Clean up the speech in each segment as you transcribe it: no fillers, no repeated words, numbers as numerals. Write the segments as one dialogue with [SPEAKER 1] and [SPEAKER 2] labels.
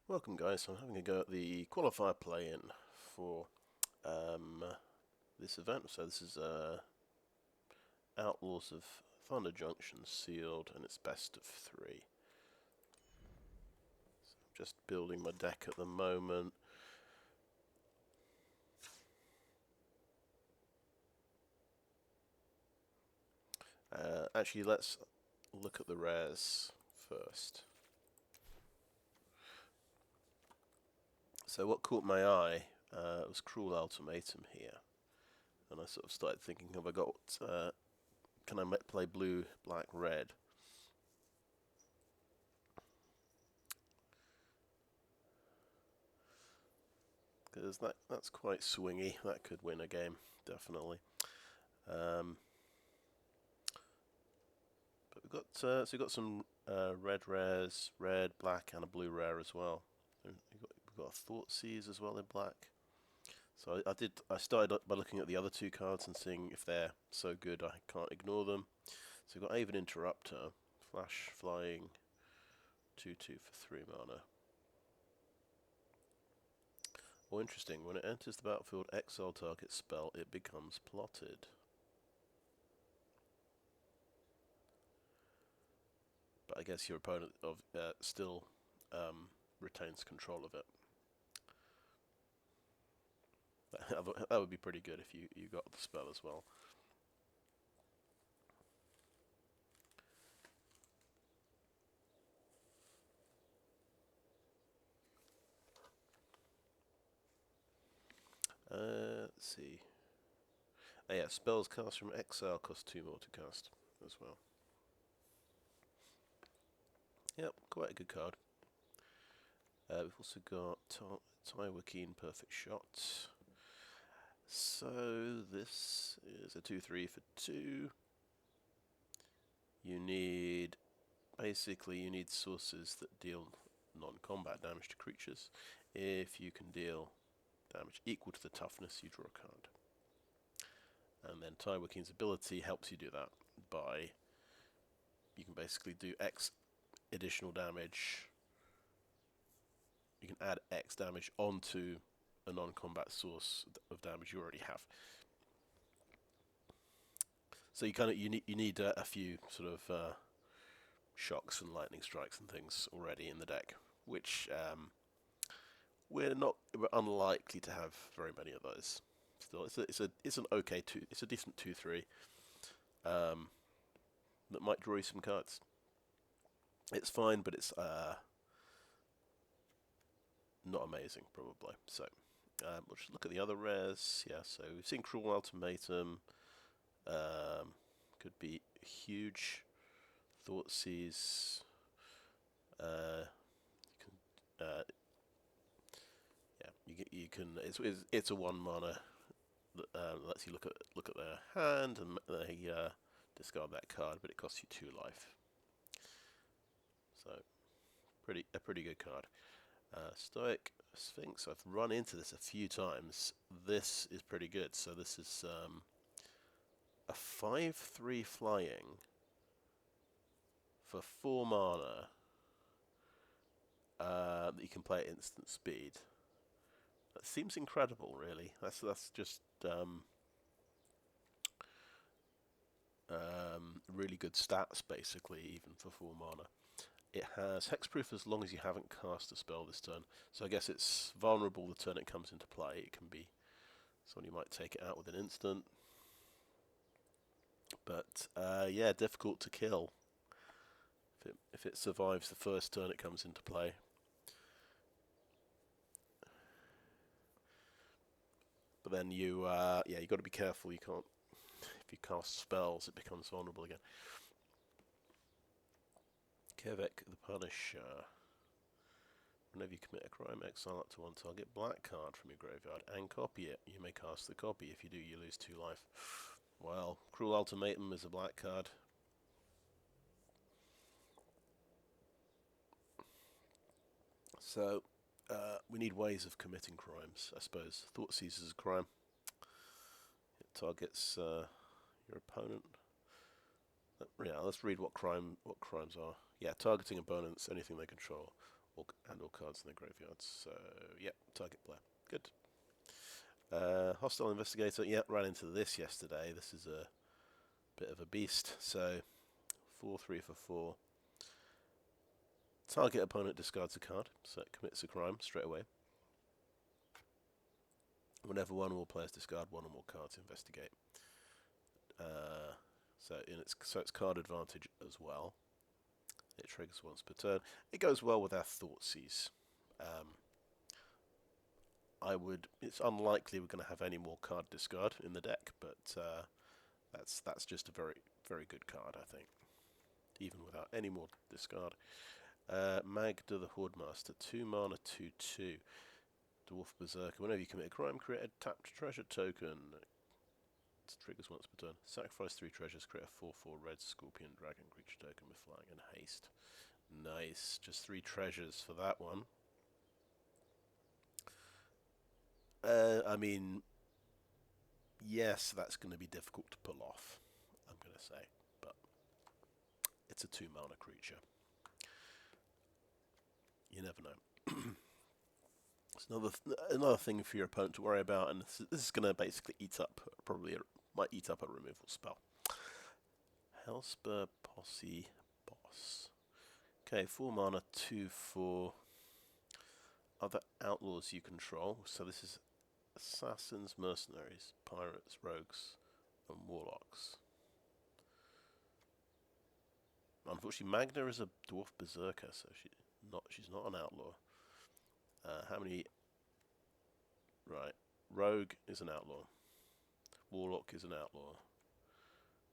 [SPEAKER 1] Welcome guys, I'm having a go at the Qualifier play-in for this event. So this is Outlaws of Thunder Junction sealed and it's best of 3. So I'm just building my deck at the moment. Actually, let's look at the rares first. So what caught my eye was Cruel Ultimatum here. And I sort of started thinking, have I got, can I play blue, black, red? Because that's quite swingy. That could win a game, definitely. But we've got some red rares, red, black, and a blue rare as well. And we've got a Thoughtseize as well in black. So I started by looking at the other two cards and seeing if they're so good I can't ignore them. So we've got Aven Interrupter, flash, flying, 2/2 for 3 mana. Oh, interesting. When it enters the battlefield, exile target spell, it becomes plotted. But I guess your opponent still retains control of it. That would be pretty good if you got the spell as well. Let's see. Oh yeah, spells cast from exile cost 2 more to cast as well. Yep, quite a good card. We've also got Tyrant, Perfect Shot. So this is a 2/3 for 2. You need, basically you need sources that deal non-combat damage to creatures. If you can deal damage equal to the toughness, you draw a card. And then Tyrant's ability helps you do that by, you can basically do X additional damage. You can add X damage onto a non-combat source of damage you already have. So you need a few sort of shocks and lightning strikes and things already in the deck, which we're unlikely to have very many of those. Still, it's an okay it's a decent 2/3 that might draw you some cards. It's fine, but it's not amazing probably. So we'll just look at the other rares. Yeah, so we've seen Cruel Ultimatum. Could be huge. Thoughtseize. You can. It's a 1 mana that lets you look at their hand and they discard that card, but it costs you 2 life. So a pretty good card. Stoic Sphinx. I've run into this a few times. This is pretty good. So this is a 5/3 flying for 4 mana that you can play at instant speed. That seems incredible, really. That's just really good stats, basically, even for 4 mana. It has hexproof as long as you haven't cast a spell this turn. So I guess it's vulnerable the turn it comes into play. It can be someone you might take it out with an instant. But yeah, difficult to kill if it survives the first turn it comes into play. But then you got to be careful. You can't, if you cast spells, it becomes vulnerable again. Kaervek the Punisher. Whenever you commit a crime, exile up to 1 target black card from your graveyard and copy it. You may cast the copy. If you do, you lose 2 life. Well, Cruel Ultimatum is a black card. So, we need ways of committing crimes, I suppose. Thoughtseize is a crime. It targets your opponent. Yeah, let's read what crimes are. Yeah, targeting opponents, anything they control, and all cards in their graveyards. So, yeah, target player. Good. Hostile Investigator, yeah, ran into this yesterday. This is a bit of a beast. So, 4/3 for 4. Target opponent discards a card, so it commits a crime straight away. Whenever one or more players discard one or more cards, investigate. So it's card advantage as well. It triggers once per turn. It goes well with our Thoughtseize. It's unlikely we're going to have any more card discard in the deck, but that's just a very, very good card, I think. Even without any more discard. Magda the Hoardmaster, 2 mana, 2/2. Dwarf Berserker. Whenever you commit a crime, create a tapped treasure token. It triggers once per turn. Sacrifice 3 treasures, create a 4/4 red scorpion dragon creature token with flying and haste. Nice. Just 3 treasures for that one. I mean, yes, that's going to be difficult to pull off, I'm going to say. But it's a 2 mana creature. You never know. It's another thing for your opponent to worry about, and this is going to basically might eat up a removal spell. Hellspur, Posse, Boss. Okay, 4 mana, 2/4. Other outlaws you control. So this is assassins, mercenaries, pirates, rogues, and warlocks. Unfortunately, Magda is a dwarf berserker, so she's not an outlaw. How many? Right, rogue is an outlaw. Warlock is an outlaw.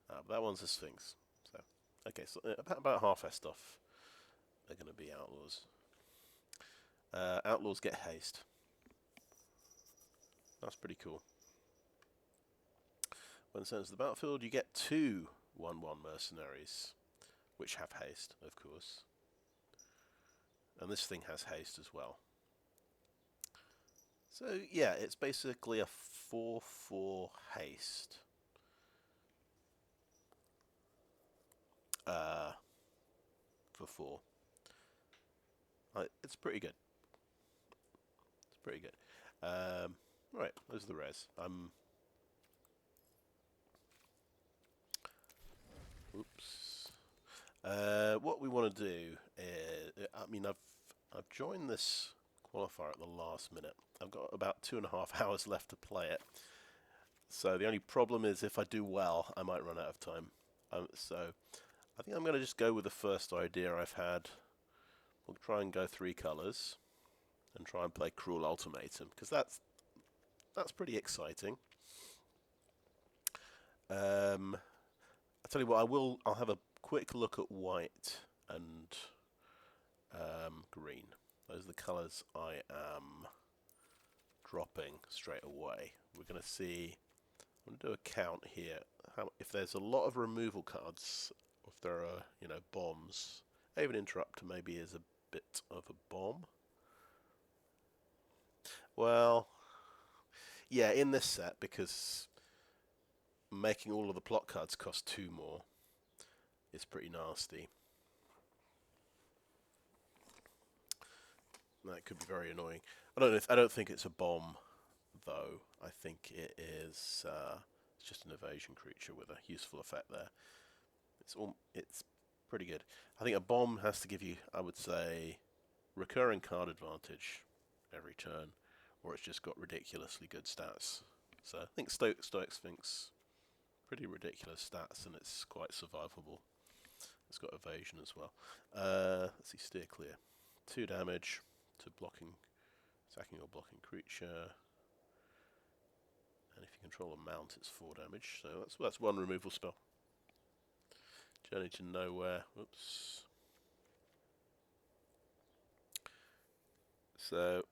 [SPEAKER 1] But that one's a Sphinx. So, okay, so about half our stuff are going to be outlaws. Outlaws get haste. That's pretty cool. When sent to the battlefield, you get 2 1/1 mercenaries, which have haste, of course. And this thing has haste as well. So, yeah, it's basically a 4/4 haste. For 4. It's pretty good. It's pretty good. Right, those are the rares. Oops. What we want to do is, I mean, I've joined this qualifier at the last minute. I've got about 2.5 hours left to play it. So the only problem is if I do well, I might run out of time. So I think I'm going to just go with the first idea I've had. We'll try and go 3 colours and try and play Cruel Ultimatum, because that's pretty exciting. I tell you what, I'll have a quick look at white and green. Those are the colours I am dropping straight away. We're going to see. I'm going to do a count here. If there's a lot of removal cards, if there are bombs, even Interrupt maybe is a bit of a bomb. Well, yeah, in this set, because making all of the plot cards cost 2 more is pretty nasty. That could be very annoying. I don't think it's a bomb, though. I think it is it's just an evasion creature with a useful effect there. It's pretty good. I think a bomb has to give you, I would say, recurring card advantage every turn, or it's just got ridiculously good stats. So I think Stoic Sphinx, pretty ridiculous stats, and it's quite survivable. It's got evasion as well. Let's see, steer clear. 2 damage to attacking or blocking creature. And if you control a mount, it's 4 damage. So that's 1 removal spell. Journey to Nowhere. Oops. So,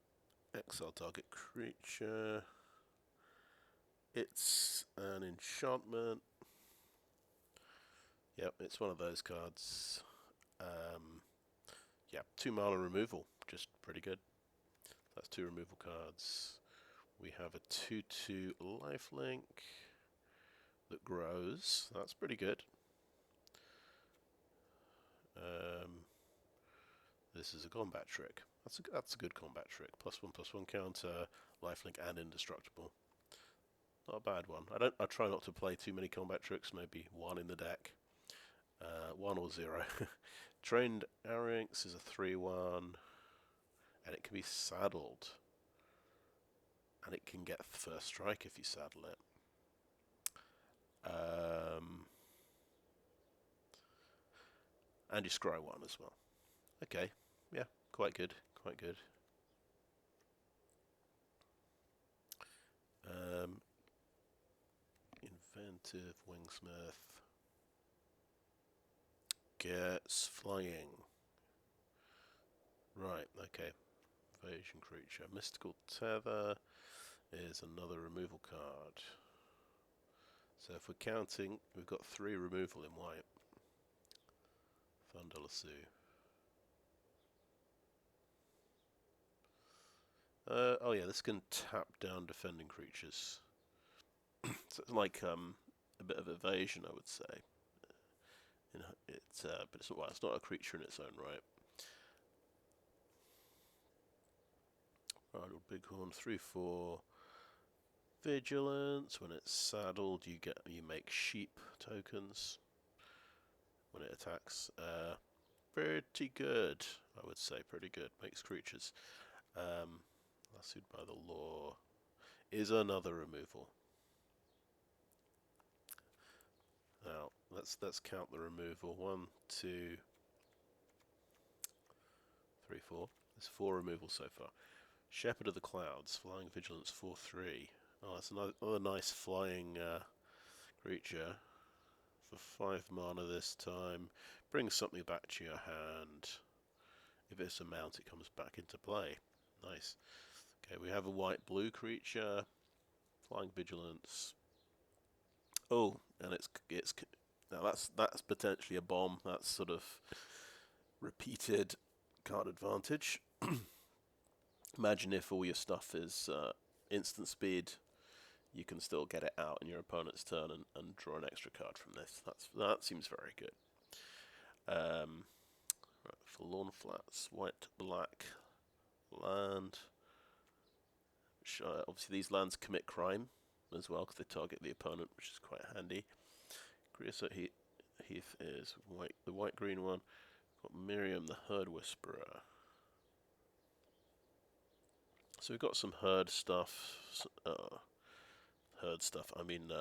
[SPEAKER 1] exile target creature. It's an enchantment. Yep, it's one of those cards. Yeah, 2 mana removal. Just pretty good. That's 2 removal cards. We have a 2/2 lifelink that grows. That's pretty good. This is a combat trick. That's a good combat trick. +1/+1 counter, lifelink, and indestructible. Not a bad one. I try not to play too many combat tricks. Maybe one in the deck, 1 or 0. Trained Arynx is a 3/1, and it can be saddled, and it can get first strike if you saddle it. And you scry 1 as well. Okay, yeah, quite good, quite good. Inventive Wingsmith gets flying. Right, okay. Evasion creature. Mystical Tether is another removal card. So if we're counting, we've got 3 removal in white. Thunder Lasso. Oh yeah, this can tap down defending creatures. So it's like a bit of evasion, I would say. But it's not a creature in its own right. Right, Bighorn 3/4. Vigilance. When it's saddled, you make sheep tokens when it attacks. Pretty good, I would say. Pretty good. Makes creatures. Lassoed by the Law is another removal. Now let's count the removal. 1, 2, 3, 4. There's 4 removals so far. Shepherd of the Clouds, flying vigilance 4/3. Oh, that's another nice flying creature for 5 mana this time. Brings something back to your hand. If it's a mount, it comes back into play. Nice. Okay, we have a white-blue creature, flying vigilance. Oh, and it's now that's potentially a bomb. That's sort of repeated card advantage. Imagine if all your stuff is instant speed, you can still get it out in your opponent's turn and draw an extra card from this. That seems very good. Right, Forlorn Flats, white, black, land. Which, obviously these lands commit crime as well because they target the opponent, which is quite handy. Creosote Heath is white, the white-green one. Got Miriam, the Herd Whisperer. So we've got some herd stuff. I mean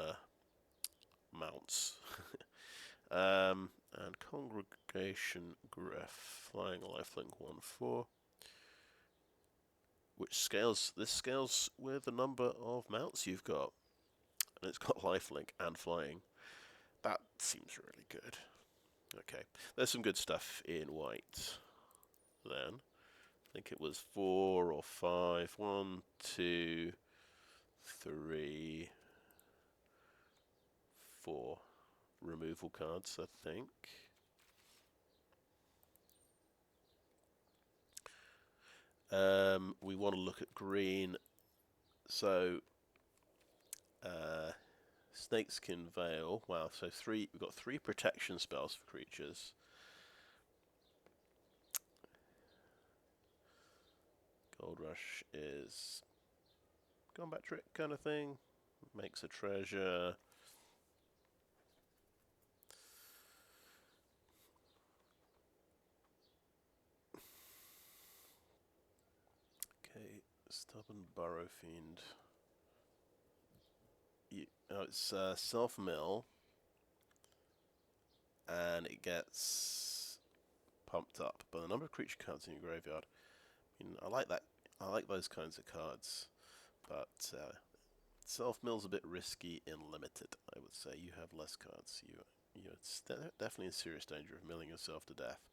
[SPEAKER 1] mounts. And Congregation Griff, flying lifelink 1/4. Which scales, this scales with the number of mounts you've got. And it's got lifelink and flying. That seems really good. Okay, there's some good stuff in white then. I think it was 4 or 5. 1, 2, 3, 4 removal cards, I think. We want to look at green. So, Snakeskin Veil. Wow, so we've got 3 protection spells for creatures. Gold Rush is combat trick kind of thing. Makes a treasure. Okay, Stubborn Burrow Fiend. It's self-mill, and it gets pumped up by the number of creature cards in your graveyard. I mean, I like that. I like those kinds of cards, but self-mill's a bit risky in limited. I would say you have less cards. You're definitely in serious danger of milling yourself to death.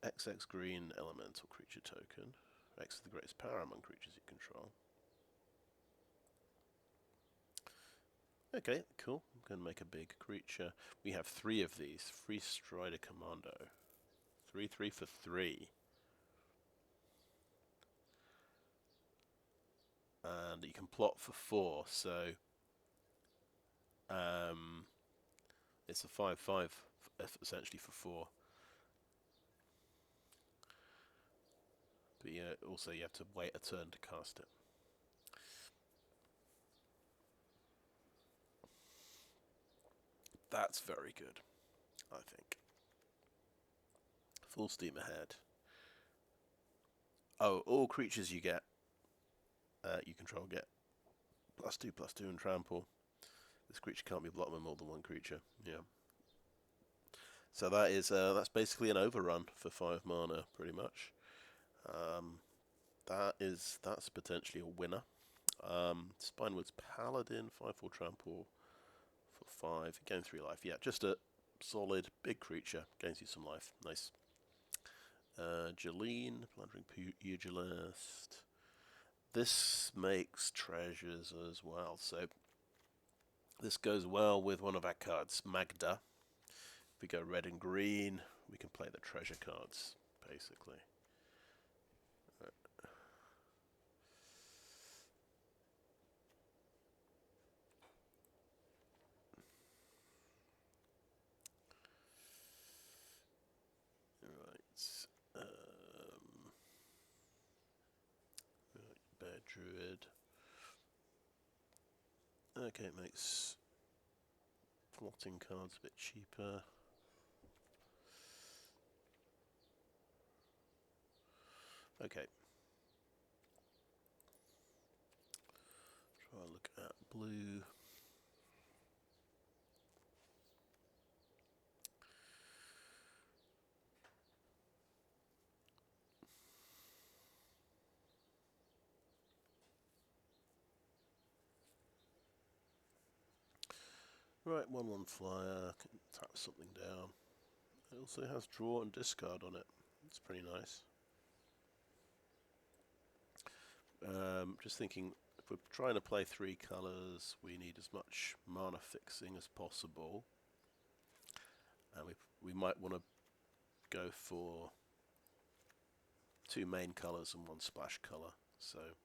[SPEAKER 1] XX green elemental creature token. X is the greatest power among creatures you control. Okay, cool. I'm going to make a big creature. We have 3 of these. Free Strider Commando. 3/3 for 3. And you can plot for 4, so it's a 5/5 essentially for 4. But yeah, also you have to wait a turn to cast it. That's very good, I think. Full steam ahead. Oh, all creatures you get, you control get +2/+2 and trample. This creature can't be blocked by more than one creature. Yeah. So that is that's basically an overrun for 5 mana, pretty much. That's potentially a winner. Spinewood's Paladin, 5/4 trample for 5, gain 3 life. Yeah, just a solid big creature, gains you some life. Nice. Jeline, Plundering Pugilist. This makes treasures as well, so this goes well with one of our cards, Magda. If we go red and green, we can play the treasure cards, basically. Bear Druid. Okay, it makes plotting cards a bit cheaper. Okay. Try and look at blue. Right, 1/1 flyer, can tap something down. It also has draw and discard on it. It's pretty nice. Just thinking, if we're trying to play 3 colours, we need as much mana fixing as possible. And we might want to go for 2 main colours and 1 splash colour. So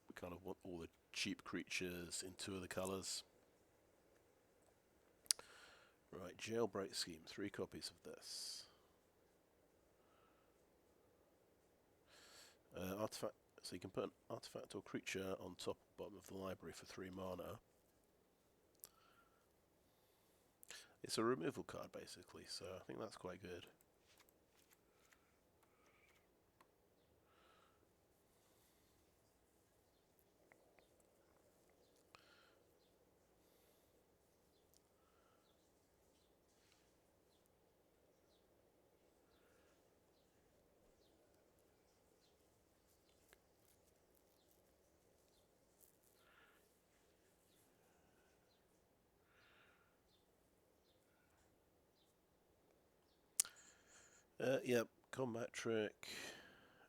[SPEAKER 1] we kind of want all the cheap creatures in 2 of the colours. Right, Jailbreak Scheme, 3 copies of this. Artifact, so you can put an artifact or creature on top or bottom of the library for 3 mana. It's a removal card, basically, so I think that's quite good. Yep, combat trick,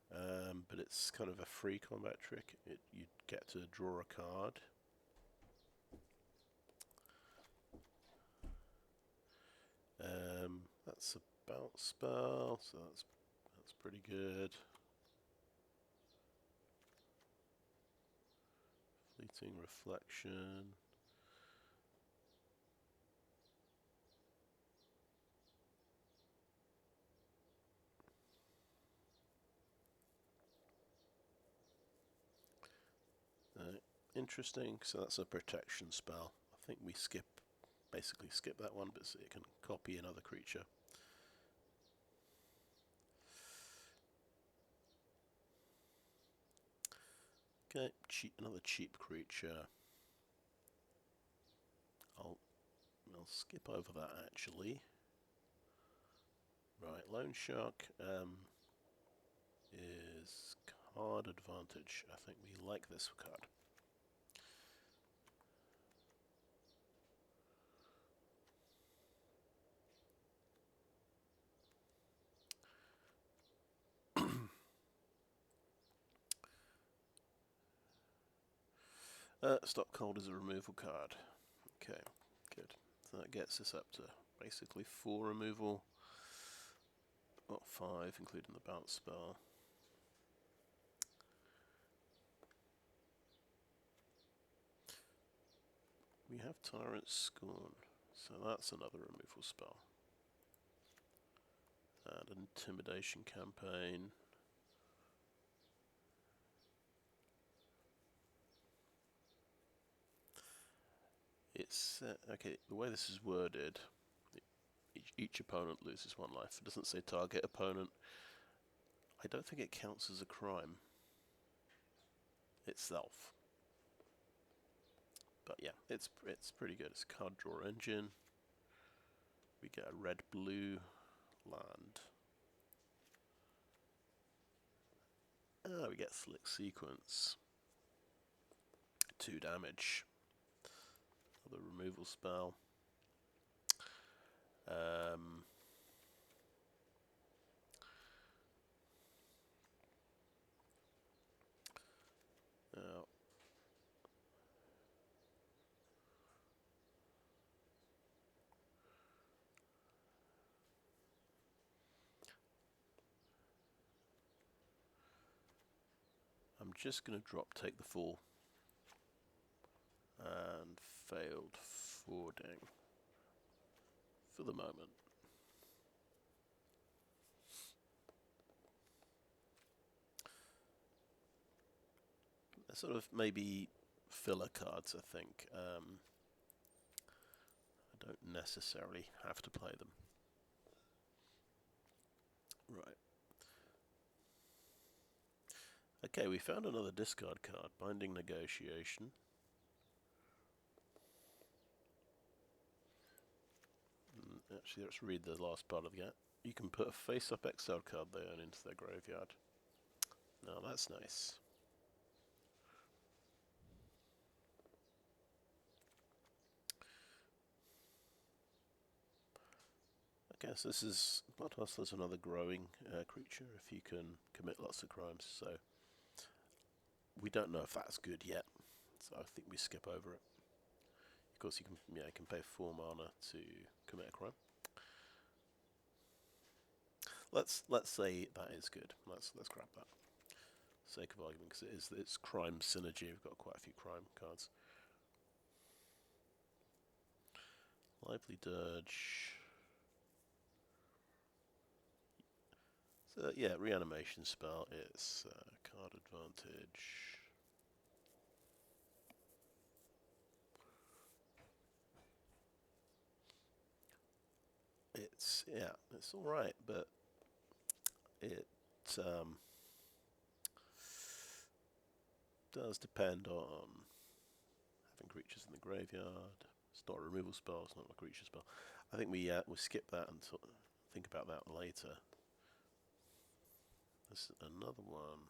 [SPEAKER 1] but it's kind of a free combat trick. You get to draw a card. That's a bounce spell, so that's pretty good. Fleeting Reflection. Interesting, so that's a protection spell. I think we basically skip that one, but it can copy another creature. Okay, another cheap creature. I'll skip over that actually. Right, Loan Shark is card advantage. I think we like this card. Stockhold is a removal card. Okay, good. So that gets us up to basically 4 removal. Not 5, including the bounce spell. We have Tyrant Scorn, so that's another removal spell. And Intimidation Campaign. It's okay. The way this is worded, each opponent loses 1 life. It doesn't say target opponent. I don't think it counts as a crime itself. But yeah, it's pretty good. It's a card draw engine. We get a red-blue land. We get Slick Sequence. 2 damage. Another removal spell. Now, I'm just going to drop Take the Fall and Failed Forwarding for the moment. They're sort of maybe filler cards, I think. I don't necessarily have to play them. Right. Okay, we found another discard card, Binding Negotiation. Actually, let's read the last part of that. You can put a face-up exile card they own into their graveyard. Now that's nice. Okay, so this is Blood Hustler's another growing creature if you can commit lots of crimes. So we don't know if that's good yet. So I think we skip over it. Of course, you can pay 4 mana to commit a crime. Let's say that is good. Let's grab that. Sake of argument, because it's crime synergy. We've got quite a few crime cards. Lively Dirge. So yeah, reanimation spell. It's card advantage. It's all right, but it does depend on having creatures in the graveyard. It's not a removal spell. It's not a creature spell. I think we'll skip that and think about that later. This is another one.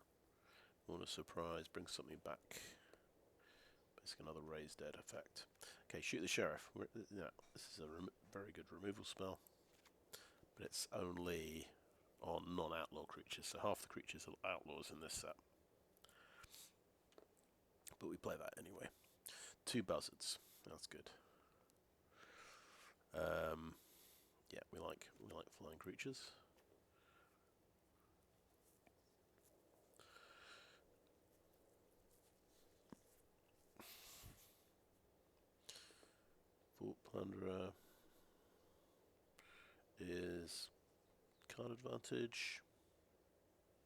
[SPEAKER 1] Want a surprise? Bring something back. Basically, another raise dead effect. Okay, Shoot the Sheriff. This is a very good removal spell, but it's only on non-outlaw creatures, so half the creatures are outlaws in this set. But we play that anyway. 2 buzzards. That's good. Yeah, we like flying creatures. Fort Plunderer is card advantage.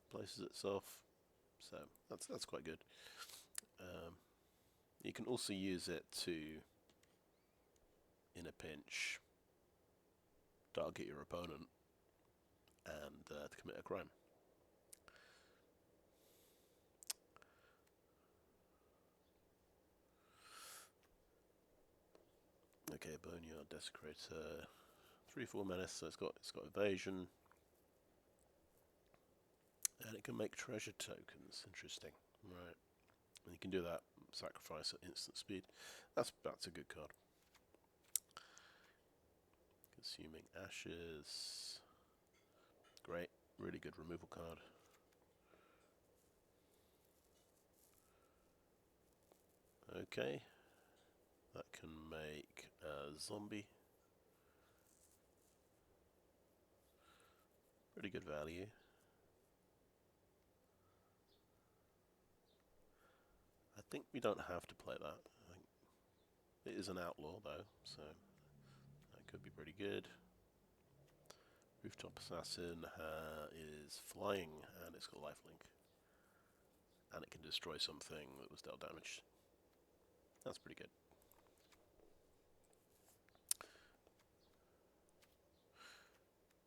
[SPEAKER 1] Places itself, so that's quite good. You can also use it to, in a pinch, target your opponent and to commit a crime. Okay, Boneyard Desecrator, 3/4 menace, so it's got evasion, and it can make treasure tokens. Interesting, right? And you can do that, sacrifice at instant speed. That's a good card. Consuming Ashes, great, really good removal card. Okay, that can make a zombie. Pretty good value. I think we don't have to play that. I think it is an outlaw though, so that could be pretty good. Rooftop Assassin is flying, and it's got lifelink. And it can destroy something that was dealt damage. That's pretty good.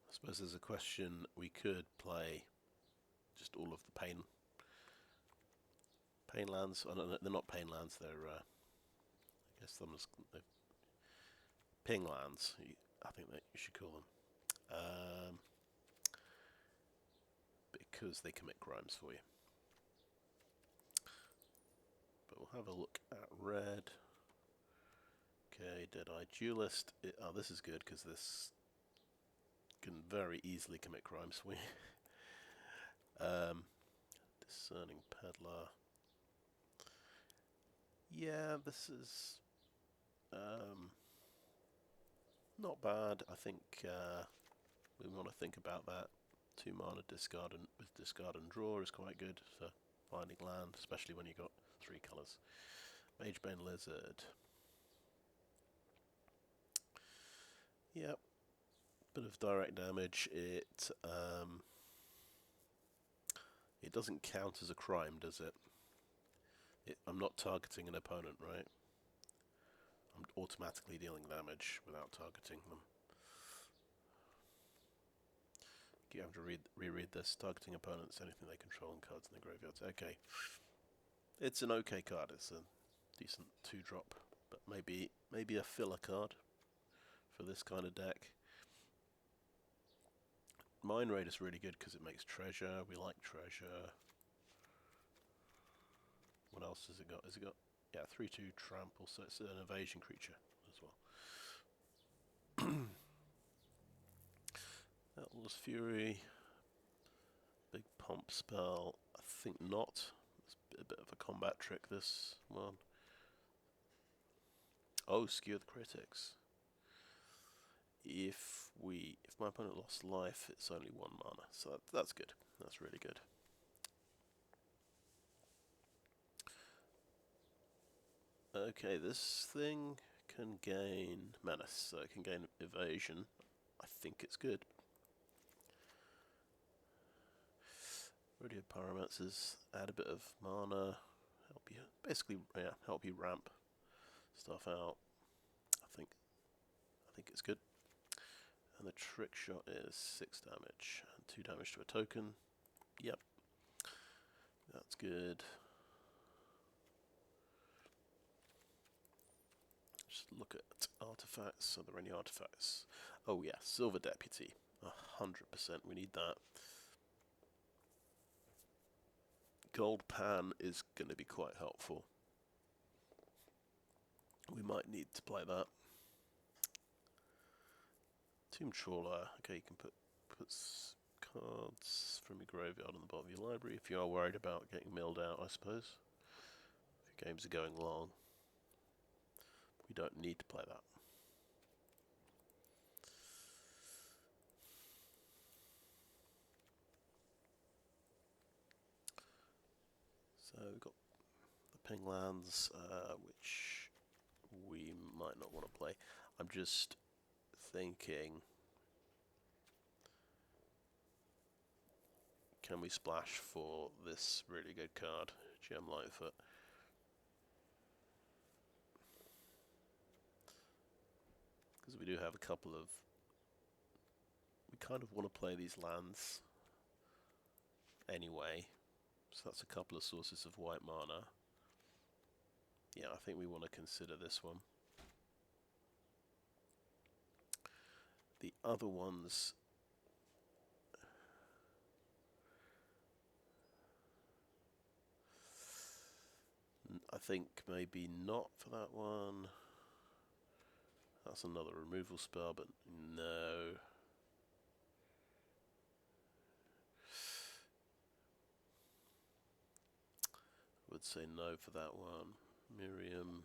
[SPEAKER 1] I suppose there's a question, we could play just all of the pain lands. Oh, no, they're not pain lands, they're, I guess they're ping lands, I think that you should call them. Because they commit crimes for you. But we'll have a look at red. Okay, Deadeye Duelist. Oh, this is good because this can very easily commit crimes for you. Discerning Peddler. Yeah, this is not bad. I think we want to think about that. 2 mana discard and with discard and draw is quite good for finding land, especially when you've got 3 colours. Magebane Lizard. Yep. Bit of direct damage. It doesn't count as a crime, does it? I'm not targeting an opponent, right? I'm automatically dealing damage without targeting them. You have to reread this. Targeting opponents, anything they control, and cards in the graveyards. Okay. It's an okay card. It's a decent 2-drop, but maybe a filler card for this kind of deck. Mine Raid is really good because it makes treasure. We like treasure. What else has it got? Has it got, yeah, 3/2 trample, so it's an evasion creature as well. Outlaws Fury. Big pump spell. I think not. It's a bit of a combat trick, this one. Oh, Skewer the Critics. If my opponent lost life, it's only 1 mana, so that's good. That's really good. Okay, this thing can gain menace, so it can gain evasion. I think it's good. Radio Pyromancers, add a bit of mana, help you, basically, yeah, help you ramp stuff out. I think it's good. And the trick shot is 6 damage and 2 damage to a token. Yep, that's good. Just look at artifacts. Are there any artifacts? Oh yeah, Silver Deputy. 100%, we need that. Gold Pan is going to be quite helpful. We might need to play that. Tomb Trawler. Okay, you can put cards from your graveyard on the bottom of your library if you are worried about getting milled out, I suppose. If your games are going long. We don't need to play that. So we've got the ping lands, which we might not want to play. I'm just thinking, can we splash for this really good card, Gem Lightfoot? Because we do have a couple of... We kind of want to play these lands anyway. So that's a couple of sources of white mana. Yeah, I think we want to consider this one. The other ones... I think maybe not for that one. That's another removal spell, but no. I would say no for that one. Miriam.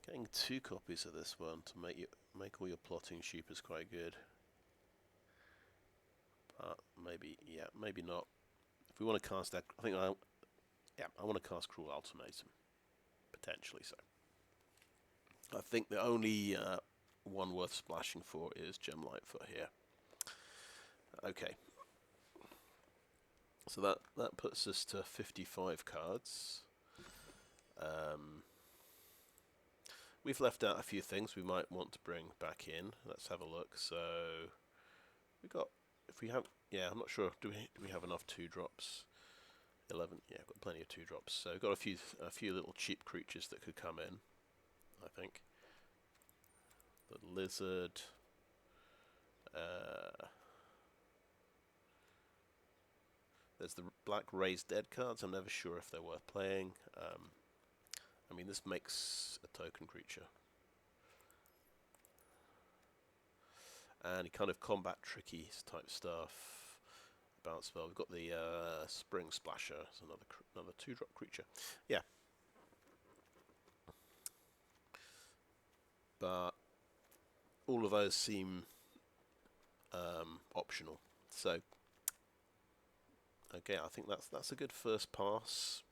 [SPEAKER 1] Getting 2 copies of this one to make all your plotting sheep is quite good. Maybe, yeah, maybe not. If we want to cast that, I want to cast Cruel Ultimatum, potentially so. I think the only one worth splashing for is Gem Lightfoot here. Okay. So that puts us to 55 cards. We've left out a few things we might want to bring back in. Let's have a look. So we got, if we have, yeah, I'm not sure. Do we have enough 2-drops? 11. Yeah, got plenty of 2-drops. So we've got a few little cheap creatures that could come in, I think. The lizard. There's the black raised dead cards. I'm never sure if they're worth playing. I mean, this makes a token creature. And kind of combat tricky type stuff. Bounce spell. We've got the Spring Splasher. It's another 2-drop creature. Yeah. But all of those seem optional. So, okay, I think that's a good first pass.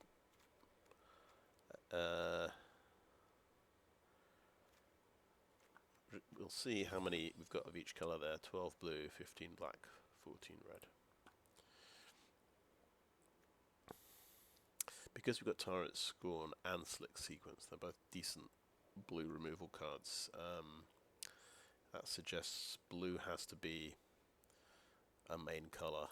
[SPEAKER 1] We'll see how many we've got of each colour there. 12 blue, 15 black, 14 red. Because we've got Tyrant, Scorn and Slick Sequence, they're both decent blue removal cards. That suggests blue has to be a main colour.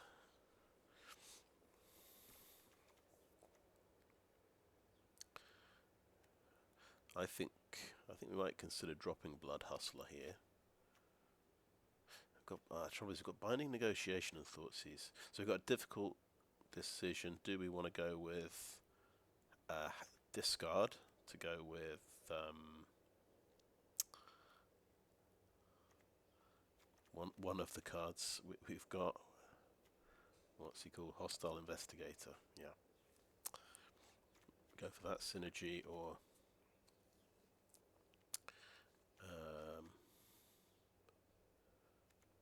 [SPEAKER 1] I think we might consider dropping Blood Hustler here. Trouble is we've got Binding Negotiation and Thoughtseize. So we've got a difficult decision. Do we want to go with discard to go with one of the cards we've got? What's he called? Hostile Investigator. Yeah. Go for that synergy, or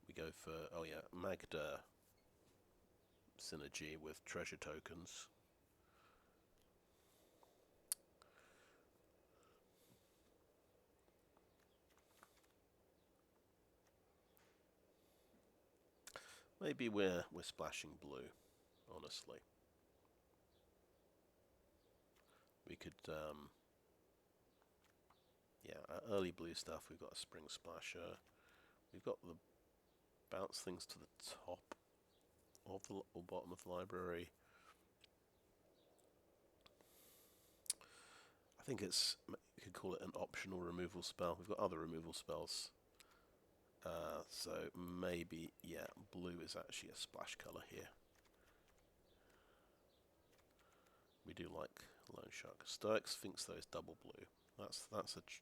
[SPEAKER 1] we go for Magda synergy with treasure tokens. Maybe we're splashing blue, honestly. We could, early blue stuff. We've got a Spring Splasher. We've got the bounce things to the top of the or bottom of the library. I think you could call it an optional removal spell. We've got other removal spells. So maybe, blue is actually a splash colour here. We do like Loan Shark. Stoic Sphinx though is double blue. That's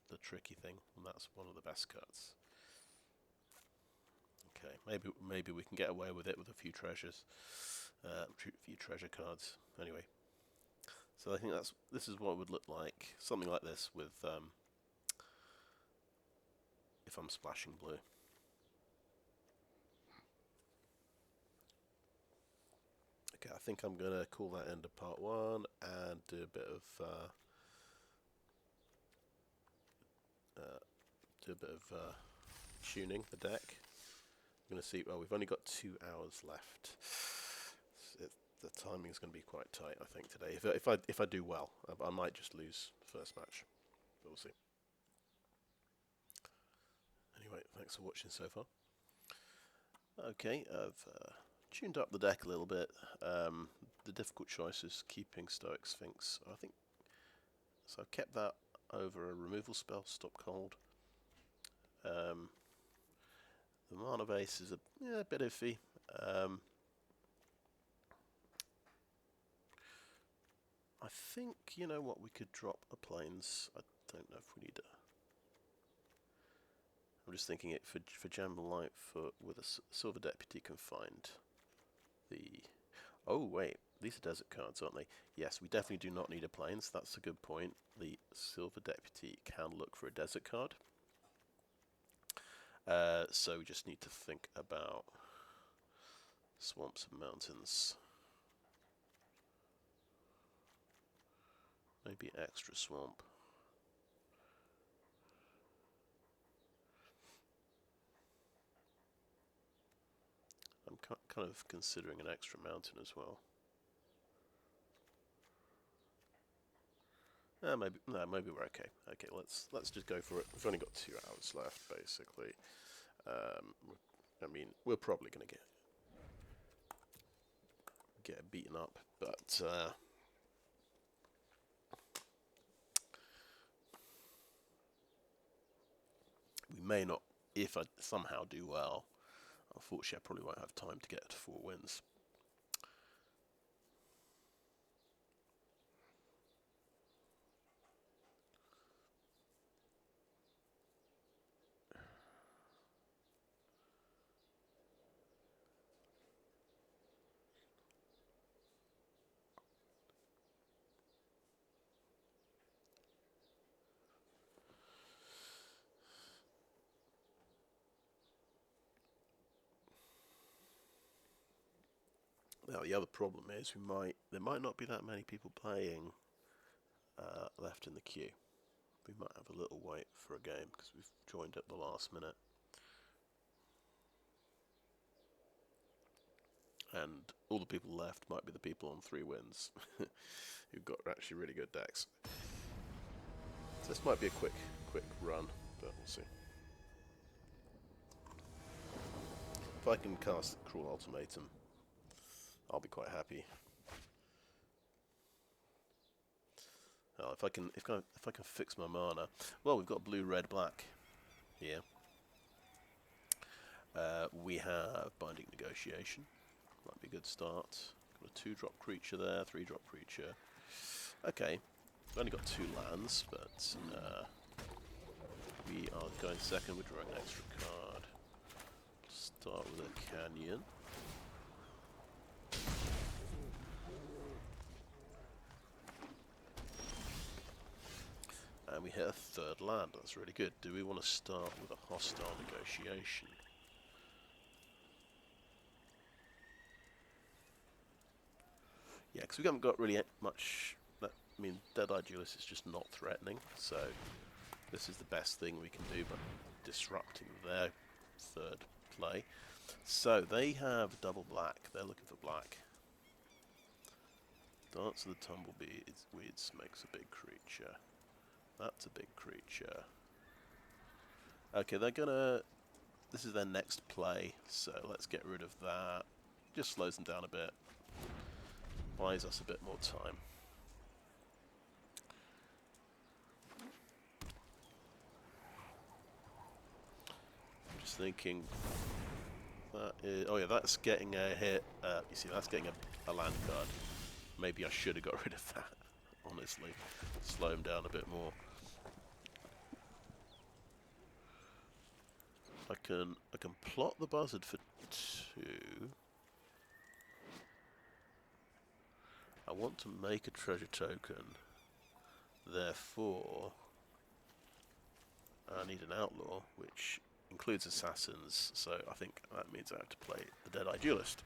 [SPEAKER 1] the tricky thing, and that's one of the best cuts. Okay, maybe we can get away with it with a few treasures, few treasure cards. Anyway, so I think this is what it would look like, something like this with if I'm splashing blue. Okay, I think I'm gonna call that end of part 1 and do a bit of tuning the deck. I'm going to see. Well, we've only got 2 hours left. The timing is going to be quite tight, I think, today. If I do well, I might just lose the first match. But we'll see. Anyway, thanks for watching so far. Okay, I've tuned up the deck a little bit. The difficult choice is keeping Stoic Sphinx. I think so. I've kept that over a removal spell, Stop Cold. The mana base is a bit iffy. I think, you know what, we could drop a plains. I don't know if we need a... I'm just thinking it for Gem Lightfoot with a Silver Deputy can find the... Oh, wait, these are desert cards, aren't they? Yes, we definitely do not need a plains. That's a good point. The Silver Deputy can look for a desert card. So we just need to think about Swamps and mountains. Maybe extra swamp. I'm kind of considering an extra mountain as well. Maybe we're okay. Okay, let's just go for it. We've only got 2 hours left, basically. I mean, we're probably going to get beaten up, but we may not. If I somehow do well, unfortunately, I probably won't have time to get to 4 wins. Now the other problem is there might not be that many people playing left in the queue. We might have a little wait for a game because we've joined at the last minute. And all the people left might be the people on 3 wins who've got actually really good decks. So this might be a quick run, but we'll see. If I can cast Cruel Ultimatum, I'll be quite happy. Well, if I can fix my mana. Well, we've got blue, red, black here. We have Binding Negotiation. Might be a good start. Got a 2-drop creature there, 3-drop creature. Okay, we've only got 2 lands, but we are going second. We're drawing an extra card. Start with a Canyon. And we hit a 3rd land. That's really good. Do we want to start with a Hostile Negotiation? Yeah, because we haven't got really much. I mean, Deadeye Duelist is just not threatening, so this is the best thing we can do by disrupting their 3rd play. So they have double black. They're looking for black. Dance of the Tumbleweeds makes a big creature. That's a big creature. Okay, they're gonna. This is their next play, so let's get rid of that. Just slows them down a bit. Buys us a bit more time. I'm just thinking. That is, oh yeah, that's getting a hit. You see, that's getting a land card. Maybe I should have got rid of that. Honestly, slow him down a bit more. I can plot the buzzard for 2. I want to make a treasure token. Therefore, I need an outlaw, which includes assassins. So I think that means I have to play the Deadeye Duelist.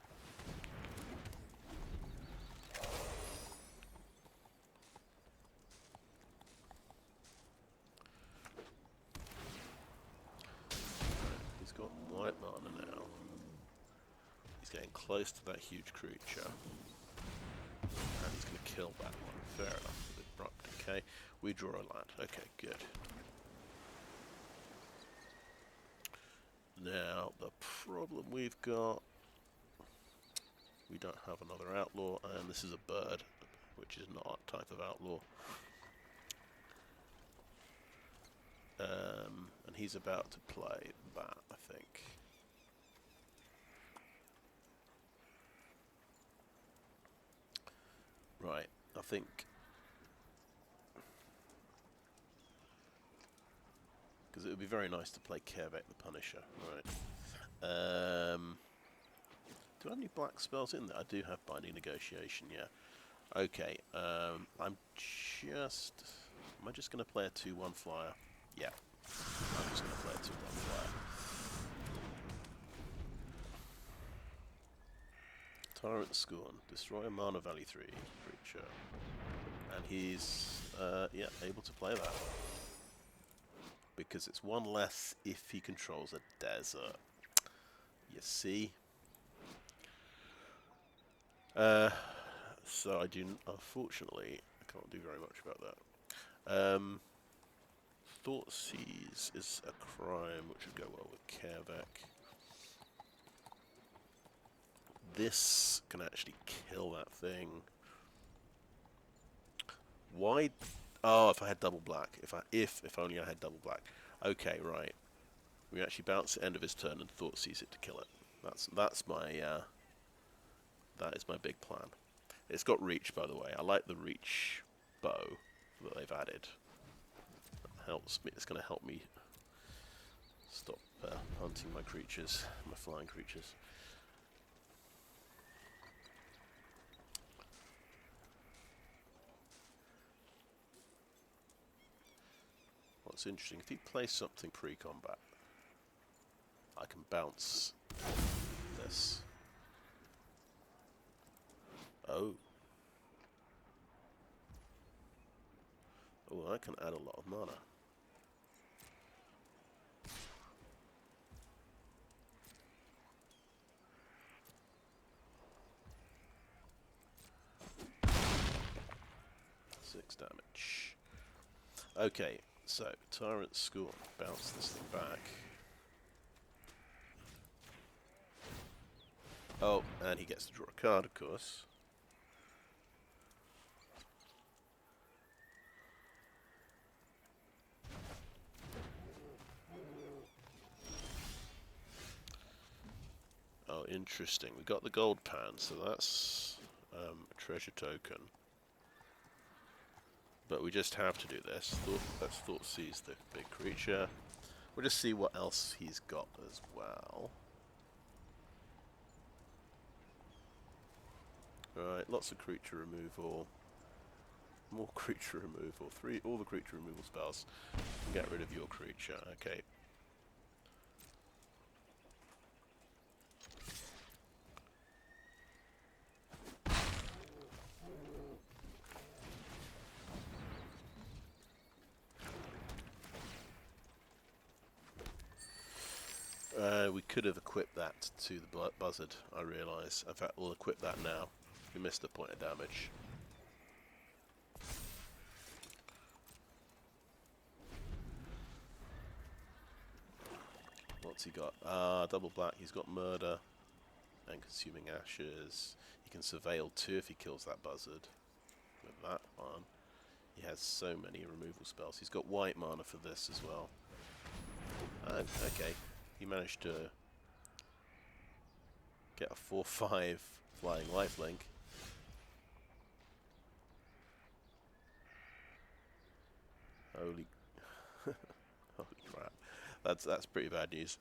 [SPEAKER 1] White mana now. He's getting close to that huge creature. And he's going to kill that one. Fair enough. A bit abrupt. Okay. We draw a land. Okay, good. Now, the problem we've got... We don't have another outlaw, and this is a bird, which is not a type of outlaw. And he's about to play that, I think. Right, I think... Because it would be very nice to play Kaervek the Punisher. Right. Do I have any black spells in there? I do have Binding Negotiation, yeah. Okay, I'm just... Am I just going to play a 2-1 flyer? Yeah. I'm just going to play a 2-1 flyer. Tyrant Scorn. Destroy a mana value 3 creature. And he's, yeah, able to play that. Because it's one less if he controls a desert. You see? So I do, unfortunately, I can't do very much about that. Thoughtseize is a crime, which would go well with Kaervek. This can actually kill that thing. Why? Oh, if I had double black. If only I had double black. Okay, right. We actually bounce the end of his turn and Thoughtseize it to kill it. That's my that is my big plan. It's got reach, by the way. I like the reach bow that they've added. That helps me. It's going to help me stop hunting my creatures, my flying creatures. What's interesting, if he plays something pre-combat, I can bounce this. Oh. Oh, I can add a lot of mana. Six damage. Okay, so Tyrant Scorn, bounce this thing back. Oh, and he gets to draw a card, of course. Oh, interesting. We got the gold pan, so that's a treasure token. But we just have to do this. Let's Thoughtseize the big creature. We'll just see what else he's got as well. Right, lots of creature removal. More creature removal. All the creature removal spells. Get rid of your creature. Okay. We could have equipped that to the Buzzard, I realise. In fact, we'll equip that now. We missed a point of damage. What's he got? Double black. He's got Murder and Consuming Ashes. He can Surveil too if he kills that Buzzard. With that one. He has so many removal spells. He's got white mana for this as well. Okay. He managed to get a 4/5 flying lifelink. Holy crap. That's pretty bad news.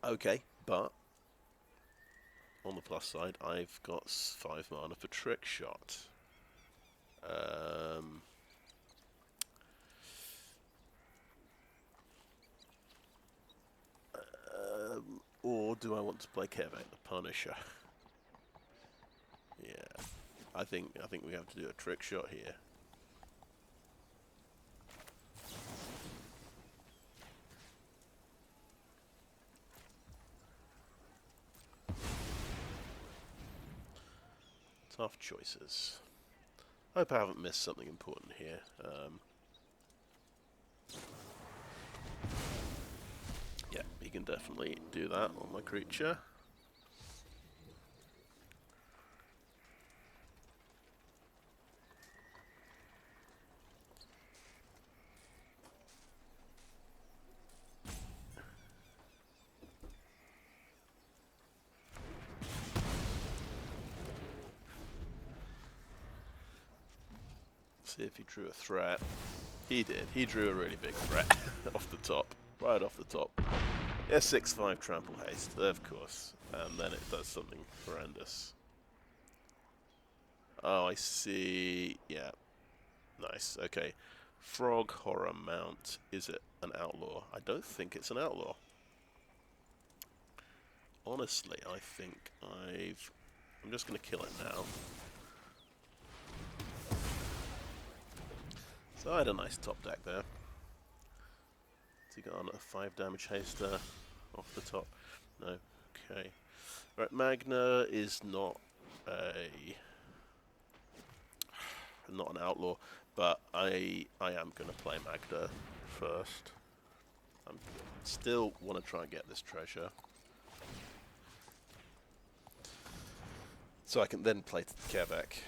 [SPEAKER 1] Okay, but on the plus side, I've got 5 mana for Trick Shot. Or do I want to play Kaervek the Punisher? Yeah, I think we have to do a Trick Shot here. Tough choices. I hope I haven't missed something important here. Yeah, he can definitely do that on my creature. See if he drew a threat. He did. He drew a really big threat off the top. Right off the top. Yeah, 6/5 trample haste, of course. And then it does something horrendous. Oh, I see. Yeah. Nice. Okay. Frog Horror Mount. Is it an outlaw? I don't think it's an outlaw. honestly, I think I'm just going to kill it now. So I had a nice top deck there. So you got on a 5 damage haster off the top. No, okay. Right, Magda is not an outlaw, but I am going to play Magda first. I still want to try and get this treasure, so I can then play Kaervek.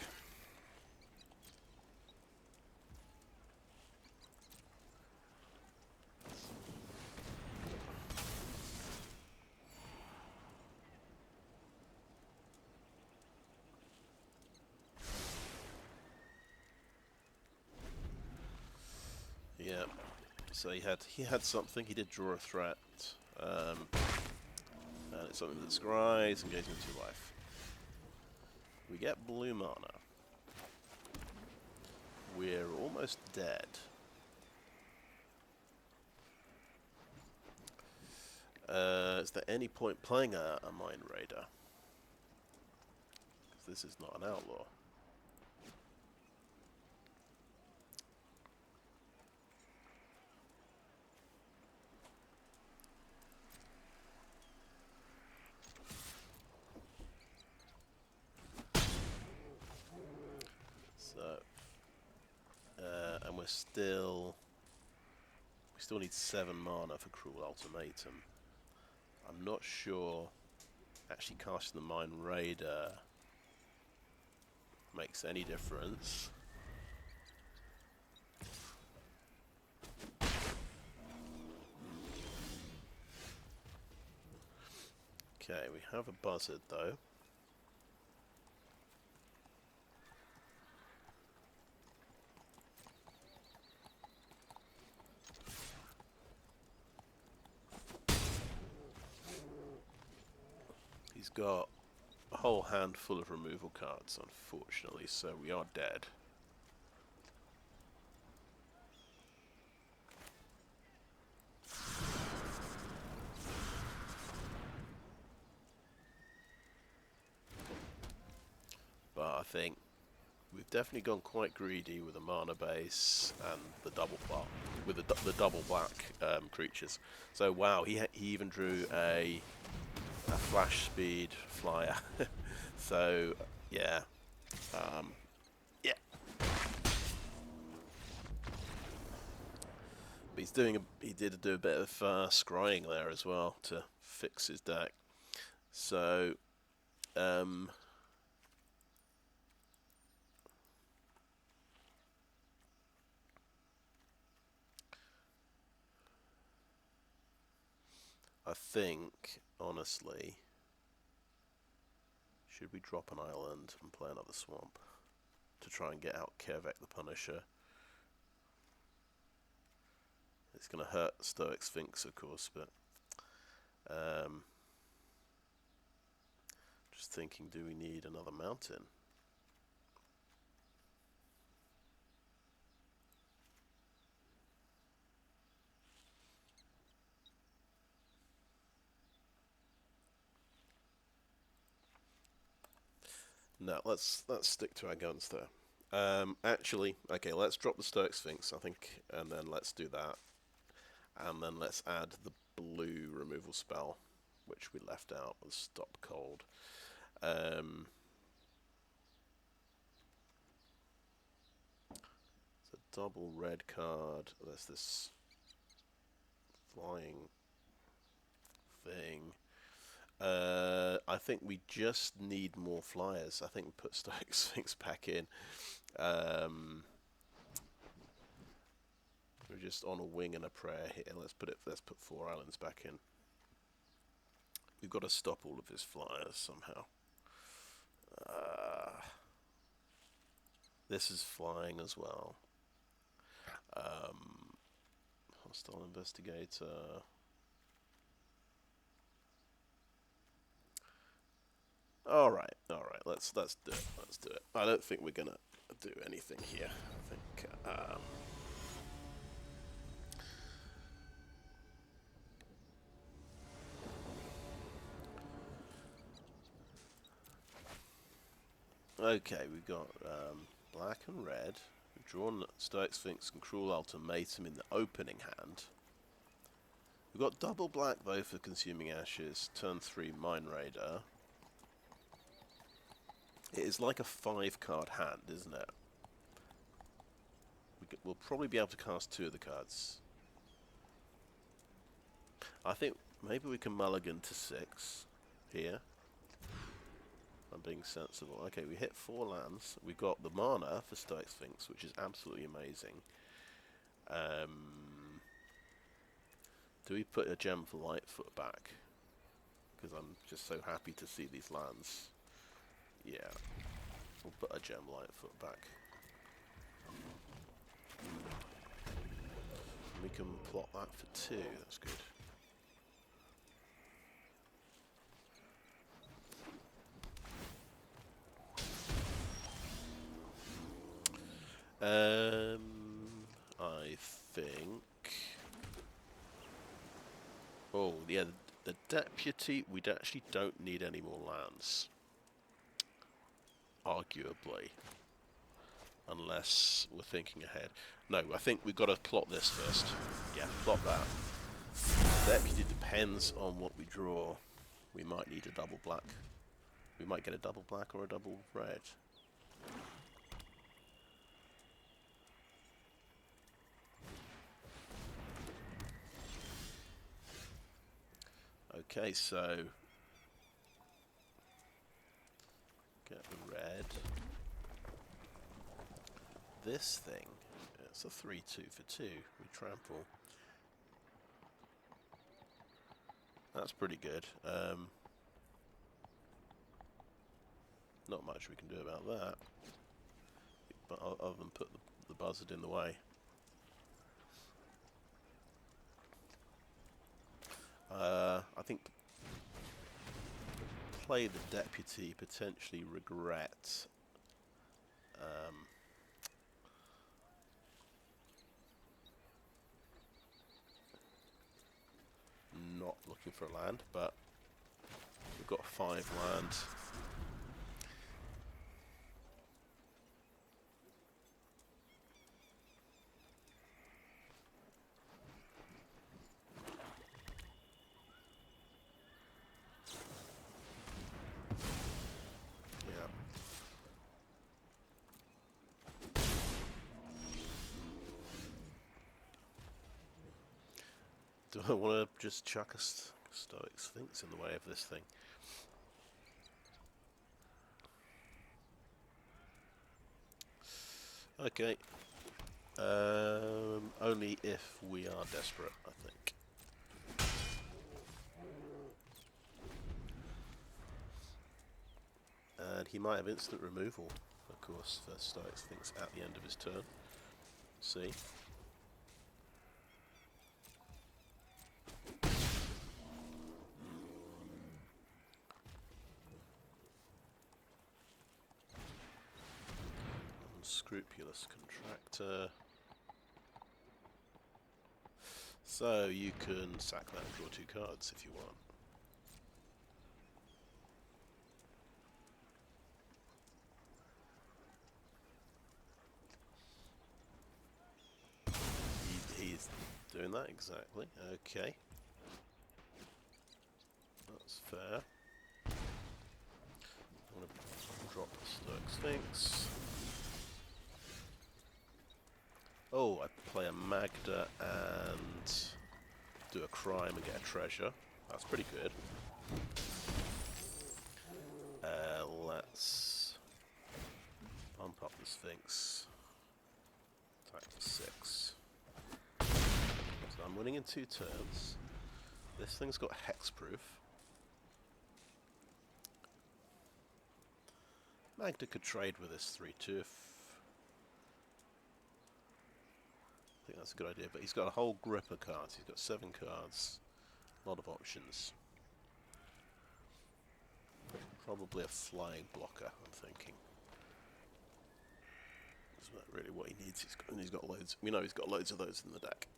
[SPEAKER 1] Yeah. So he had something. He did draw a threat, and it's something that scries and goes into life. We get blue mana. We're almost dead. Is there any point playing a Mind Raider? Because this is not an outlaw. So, and we still need 7 mana for Cruel Ultimatum. I'm not sure actually casting the Mind Raider makes any difference. Okay, we have a Buzzard though. He's got a whole handful of removal cards, unfortunately, so we are dead. But I think we've definitely gone quite greedy with the mana base and the double block, with the double black creatures. So wow, he even drew a flash speed flyer. So yeah, yeah. But he did do a bit of scrying there as well to fix his deck. So I think, honestly, should we drop an island and play another swamp to try and get out Kaervek the Punisher? It's going to hurt Stoic Sphinx, of course, but just thinking, do we need another mountain? No, let's stick to our guns there. Actually, okay, let's drop the Stoic Sphinx, I think, and then let's do that. And then let's add the blue removal spell, which we left out, was Stop Cold. It's a double red card. There's this flying thing. I think we just need more flyers. I think we put Stoic Sphinx back in. We're just on a wing and a prayer here. Let's put 4 islands back in. We've got to stop all of his flyers somehow. This is flying as well. Hostile Investigator. All right. Let's do it. I don't think we're gonna do anything here. I think. Okay, we've got black and red. We've drawn Stoic Sphinx and Cruel Ultimatum in the opening hand. We've got double black though for Consuming Ashes, turn 3 Mine Raider. It is like a 5-card hand, isn't it? We'll probably be able to cast 2 of the cards. I think maybe we can mulligan to 6 here. I'm being sensible. Okay, we hit 4 lands. We've got the mana for Stoic Sphinx, which is absolutely amazing. Do we put a gem for Lightfoot back? Because I'm just so happy to see these lands. Yeah, we'll put a gem Lightfoot back. We can plot that for 2, that's good. I think... Oh, yeah, the Deputy, we actually don't need any more lands. Arguably. Unless we're thinking ahead. No, I think we've got to plot this first. Yeah, plot that. Deputy depends on what we draw. We might need a double black. We might get a double black or a double red. Okay, so get the red. This thing, it's a 3-2 for 2. We trample. That's pretty good. Not much we can do about that, but other than put the buzzard in the way. I think play the Deputy, potentially regret not looking for a land, but we've got 5 land. Do I want to just chuck a Stoic Sphinx in the way of this thing? Okay. Only if we are desperate, I think. And he might have instant removal, of course, for Stoic Sphinx at the end of his turn. See? Unscrupulous Contractor. So you can sack that and draw 2 cards if you want. He's doing that exactly. Okay. That's fair. I'm going to drop the Stoic Sphinx. Oh, I play a Magda and do a crime and get a treasure. That's pretty good. Let's bump up the Sphinx. Attack for 6. So I'm winning in 2 turns. This thing's got hexproof. Magda could trade with this 3-2 if... I think that's a good idea, but he's got a whole grip of cards. He's got 7 cards. A lot of options. Probably a flying blocker, I'm thinking. Is that really what he needs? He's got loads. We know he's got loads of those in the deck.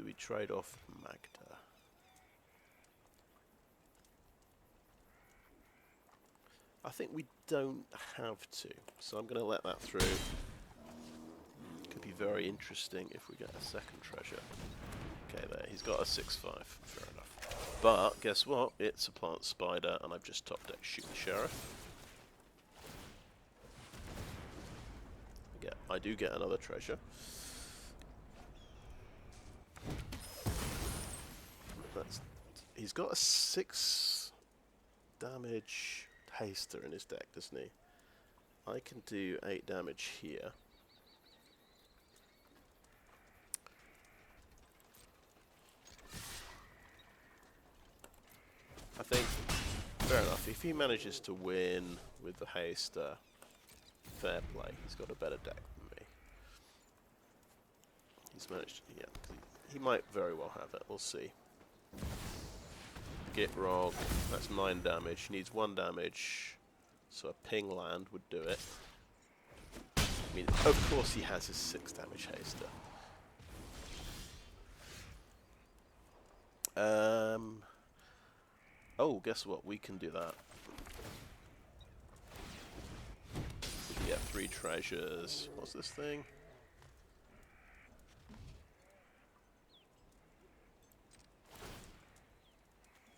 [SPEAKER 1] Do we trade off Magda? I think we don't have to, so I'm going to let that through. Could be very interesting if we get a second treasure. Okay, there, he's got a 6/5, fair enough. But, guess what? It's a plant spider, and I've just top deck shoot the sheriff. I do get another treasure. He's got a 6 damage haster in his deck, doesn't he? I can do 8 damage here. I think, fair enough, if he manages to win with the haster, fair play. He's got a better deck than me. He's managed, yeah, he might very well have it, we'll see. Gitrog, that's 9 damage. He needs 1 damage, so a ping land would do it. I mean, of course he has his 6 damage haster. Oh, guess what? We can do that. We can get 3 treasures. What's this thing?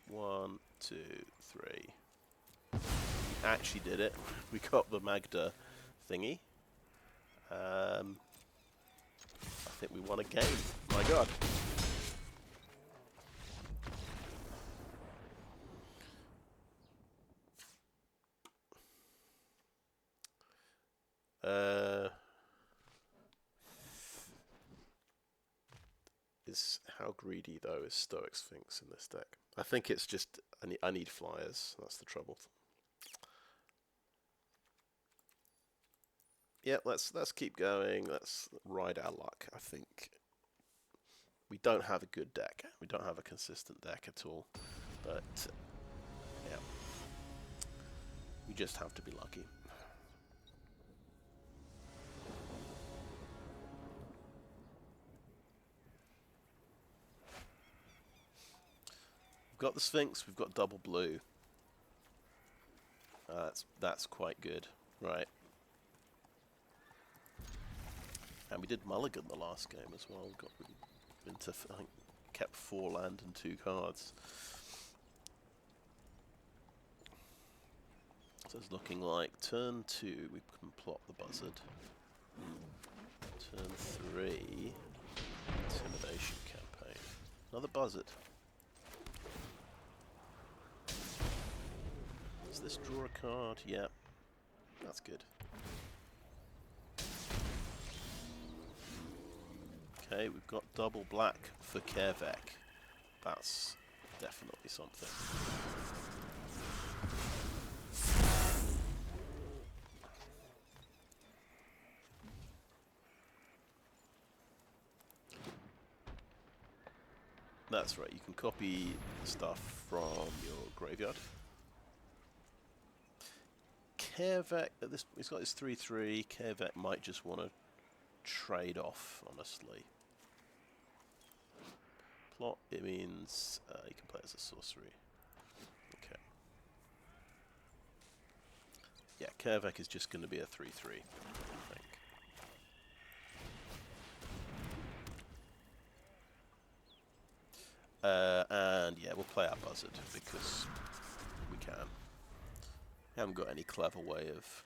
[SPEAKER 1] One, 2, 3. We actually did it. We got the Magda thingy. I think we won a game. My god. How greedy though is Stoic Sphinx in this deck? I think it's just I need flyers. That's the trouble. Yeah, let's keep going. Let's ride our luck. I think we don't have a good deck. We don't have a consistent deck at all. But yeah, we just have to be lucky. We've got the Sphinx, we've got double blue. That's quite good, right? And we did mulligan the last game as well. Got into, I think, kept 4 land and 2 cards. So it's looking like turn 2 we can plot the buzzard. Turn 3, Intimidation Campaign. Another buzzard. Does this draw a card? Yeah. That's good. Okay, we've got double black for Kaervek. That's definitely something. That's right, you can copy stuff from your graveyard. Kaervek, he's got his 3/3. Kaervek might just want to trade off, honestly. Plot, it means you can play as a sorcery. Okay. Yeah, Kaervek is just going to be a 3/3, I think. And yeah, we'll play our buzzard because we can. We haven't got any clever way of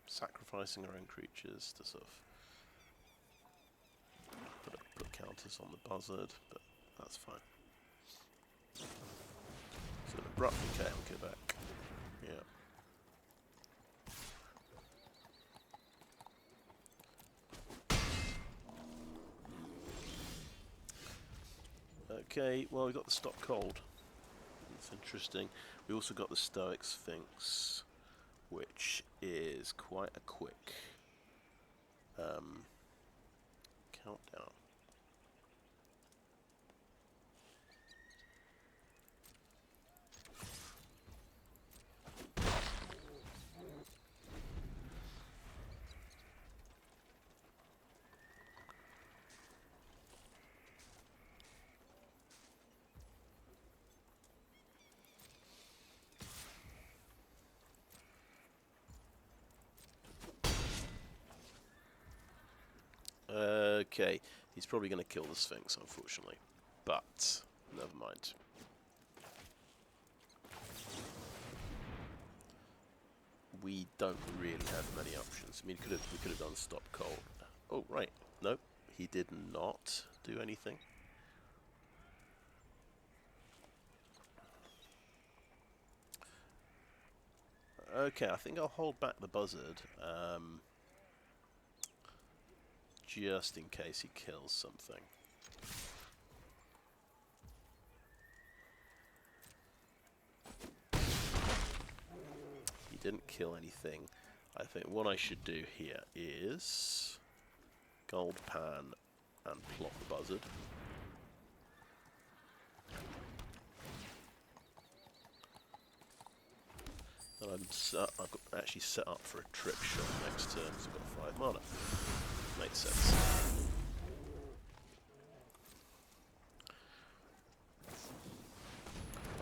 [SPEAKER 1] sacrificing our own creatures to sort of put counters on the buzzard, but that's fine. So an abrupt decay on Kaervek. Yeah. Okay, well we got the Stop Cold. That's interesting. We also got the Stoic Sphinx, which is quite a quick countdown. Okay, he's probably going to kill the Sphinx, unfortunately. But, never mind. We don't really have many options. I mean, we could have done Stop Cold. Oh, right. Nope, he did not do anything. Okay, I think I'll hold back the Buzzard, just in case he kills something. He didn't kill anything. I think what I should do here is Gold Pan and plot the Buzzard. I've got actually set up for a trick shot next turn because I've got 5 mana. Makes sense.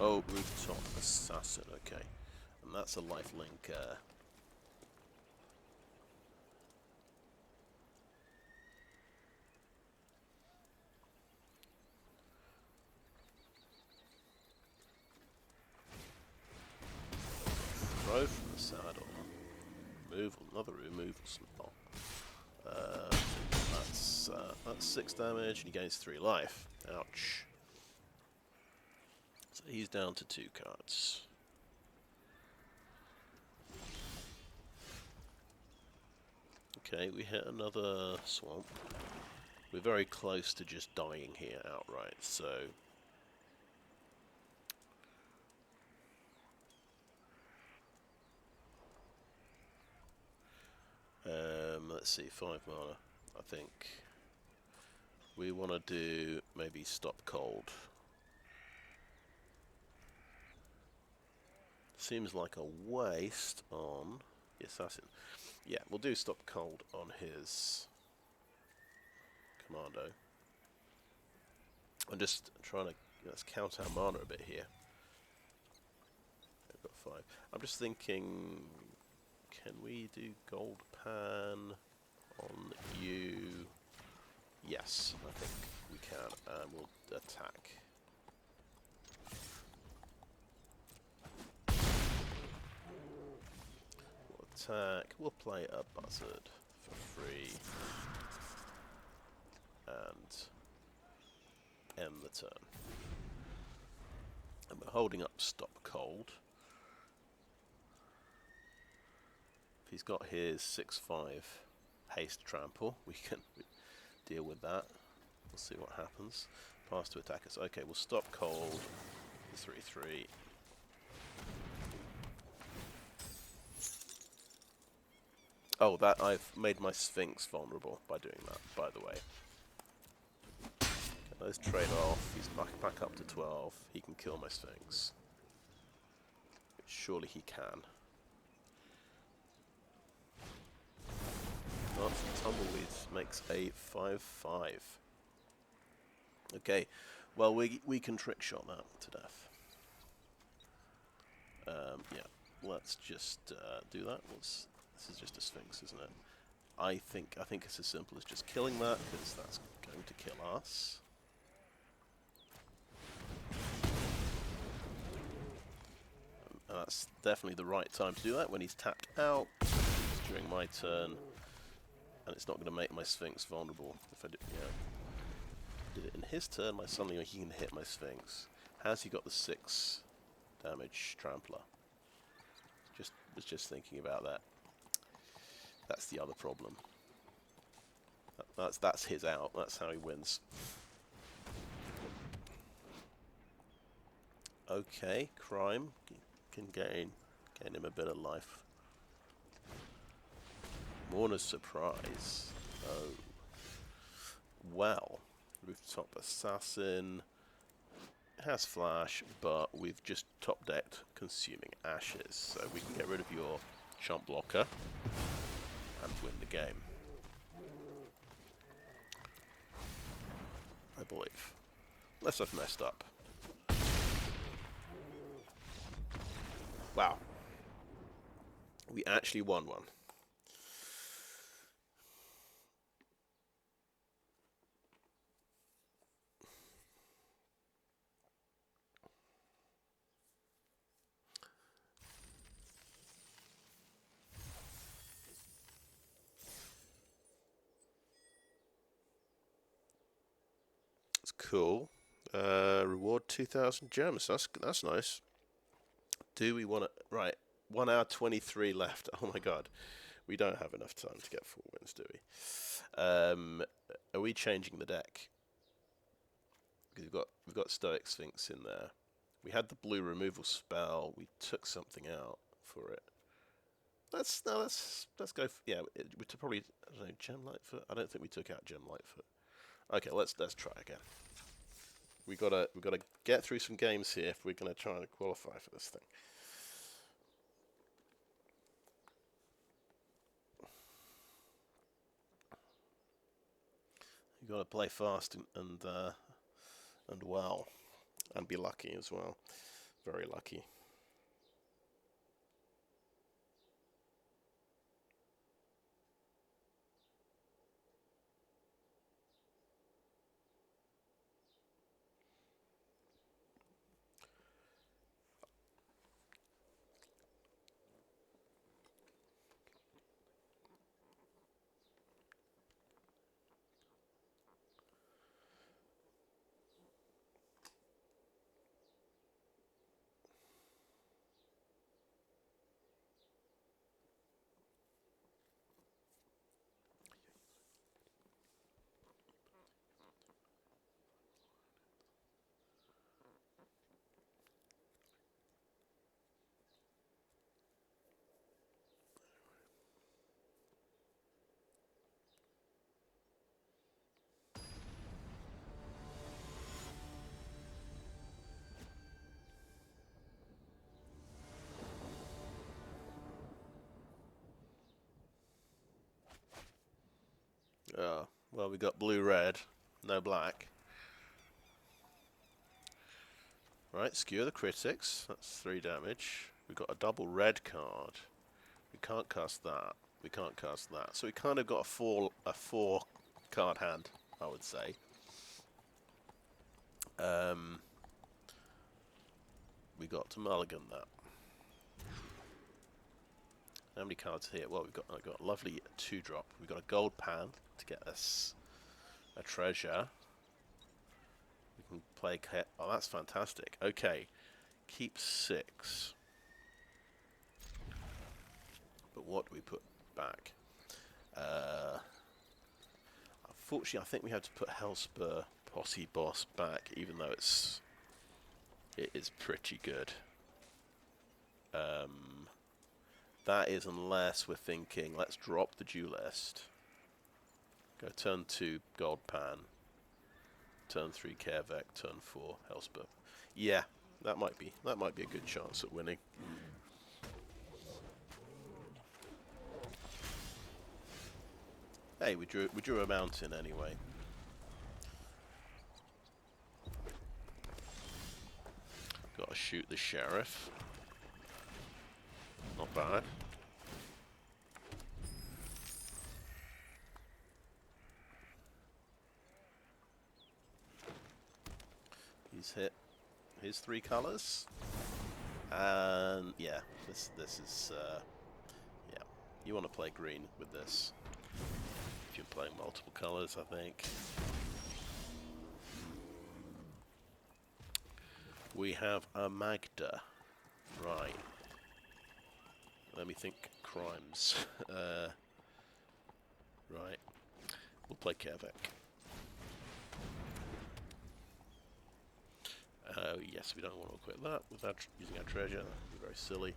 [SPEAKER 1] Oh, Rooftop Assassin, okay. And that's a lifelink. Throw from the saddle. Move another removal spell. That's 6 damage, and he gains 3 life. Ouch. So he's down to 2 cards. Okay, we hit another swamp. We're very close to just dying here outright, so... let's see, 5 mana. I think we want to do maybe Stop Cold. Seems like a waste on the Assassin. Yeah, we'll do Stop Cold on his Commando. I'm just trying to let's count our mana a bit here. I've got 5. I'm just thinking, can we do Gold Pan on you? Yes, I think we can, and we'll attack. We'll attack, we'll play a Buzzard for free, and end the turn. And we're holding up Stop Cold. If he's got his 6/5 haste trample, we can deal with that. We'll see what happens. Pass to attack us. Okay, we'll Stop Cold. 3/3. Oh, that I've made my Sphinx vulnerable by doing that, by the way. Okay, let's trade off. He's back up to 12. He can kill my Sphinx. Surely he can. Tumbleweed makes a 5/5. Okay, well we can trick shot that to death. Yeah, let's just do that. This is just a Sphinx, isn't it? I think it's as simple as just killing that, because that's going to kill us. And that's definitely the right time to do that, when he's tapped out. It's during my turn. And it's not going to make my Sphinx vulnerable. If I did it in his turn, suddenly he can hit my Sphinx. Has he got the 6 damage trampler? Was just thinking about that. That's the other problem. That's his out. That's how he wins. Okay, crime can gain him a bit of life. Mourner's Surprise. Oh. Well, Rooftop Assassin has flash, but we've just top decked Consuming Ashes, so we can get rid of your chump blocker and win the game. I believe. Unless I've messed up. Wow. We actually won one. That's cool. Reward 2,000 gems. That's nice. Do we want to... Right, 1 hour 23 left. Oh my god. We don't have enough time to get 4 wins, do we? Are we changing the deck? Because we've got Stoic Sphinx in there. We had the blue removal spell. We took something out for it. Let's go. Yeah, we took probably, I don't know, Gem Lightfoot. I don't think we took out Gem Lightfoot. Okay, let's try again. We gotta get through some games here if we're gonna try and qualify for this thing. You gotta play fast and well, and be lucky as well. Very lucky. Oh, well, we got blue-red, no black. Right, Skewer the Critics, that's 3 damage. We've got a double red card. We can't cast that. We can't cast that. So we kind of got a four card hand, I would say. We got to mulligan that. How many cards here? Well, we've got a lovely 2-drop. We've got a gold pan to get us a treasure. We can play... Oh, that's fantastic. Okay. Keep 6. But what do we put back? Unfortunately, I think we have to put Hellspur Posse Boss back, even though it is pretty good. That is unless we're thinking, let's drop the Duelist. Go turn 2 Gold Pan. Turn 3 Kaervek, turn 4 Hellspur. Yeah, that might be a good chance at winning. Hey, we drew a mountain anyway. Got to shoot the sheriff. Not bad. He's hit his 3 colours, and yeah, this is yeah. You want to play green with this if you're playing multiple colours, I think. We have a Magda, right? Let me think. Crimes. Right. We'll play Kaervek. Yes, we don't want to equip that without using our treasure. That would be very silly.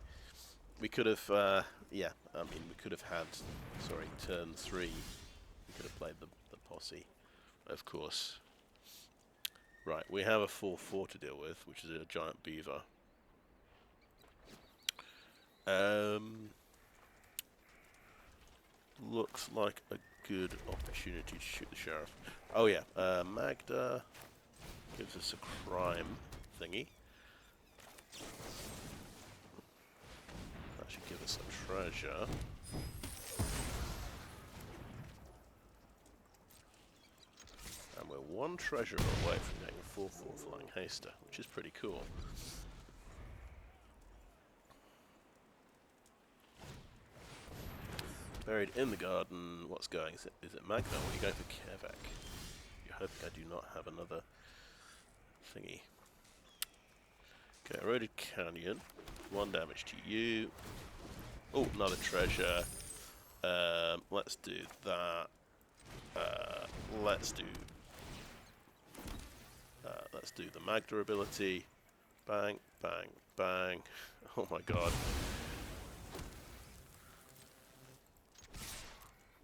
[SPEAKER 1] We could have, yeah, I mean, we could have had, sorry, turn 3. We could have played the Posse, of course. Right, we have a 4/4 to deal with, which is a giant beaver. Looks like a good opportunity to shoot the sheriff. Oh yeah, Magda gives us a crime thingy. That should give us a treasure. And we're 1 treasure away from getting a 4/4 Flying Haster, which is pretty cool. Buried in the garden. What's going? Is it Magda or are you going for Kaervek? You're hoping I do not have another thingy. Okay, Eroded Canyon. 1 damage to you. Oh, another treasure. Let's do that. Let's do the Magda ability. Bang, bang, bang. Oh my god.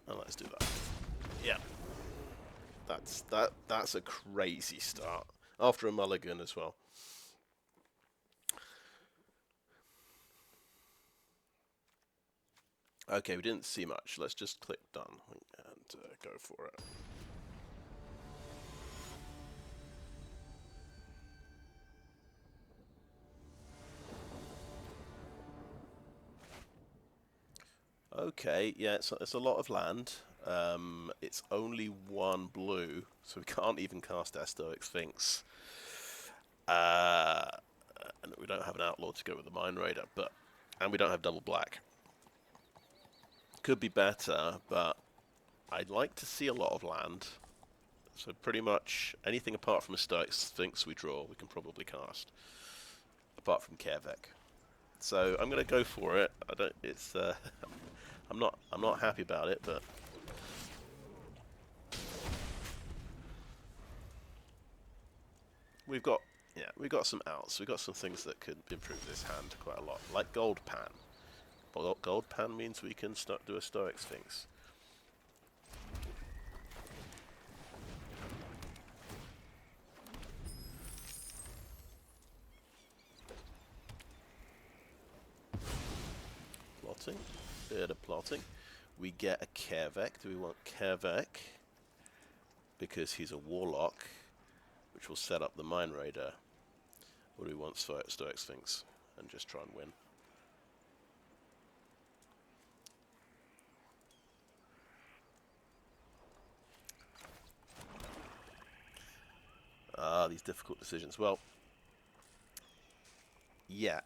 [SPEAKER 1] And let's do that. Yeah. That's a crazy start. After a mulligan as well. Okay, we didn't see much. Let's just click done and go for it. Okay, yeah, it's a lot of land. It's only 1 blue, so we can't even cast our Stoic Sphinx. And we don't have an Outlaw to go with the Mind Raider, and we don't have double black. Could be better, but I'd like to see a lot of land. So pretty much anything apart from a Stoic Sphinx we draw, we can probably cast. Apart from Kaervek. So I'm going to go for it. I don't. It's. I'm not happy about it, but we've got some outs. We've got some things that could improve this hand quite a lot, like Gold Pan. Well, Gold Pan means we can do a Stoic Sphinx. Plotting, bit of plotting. We get a Kaervek. Do we want Kaervek? Because he's a Warlock, which will set up the Mind Raider. Or do we want Stoic Sphinx and just try and win? These difficult decisions. Well, yeah,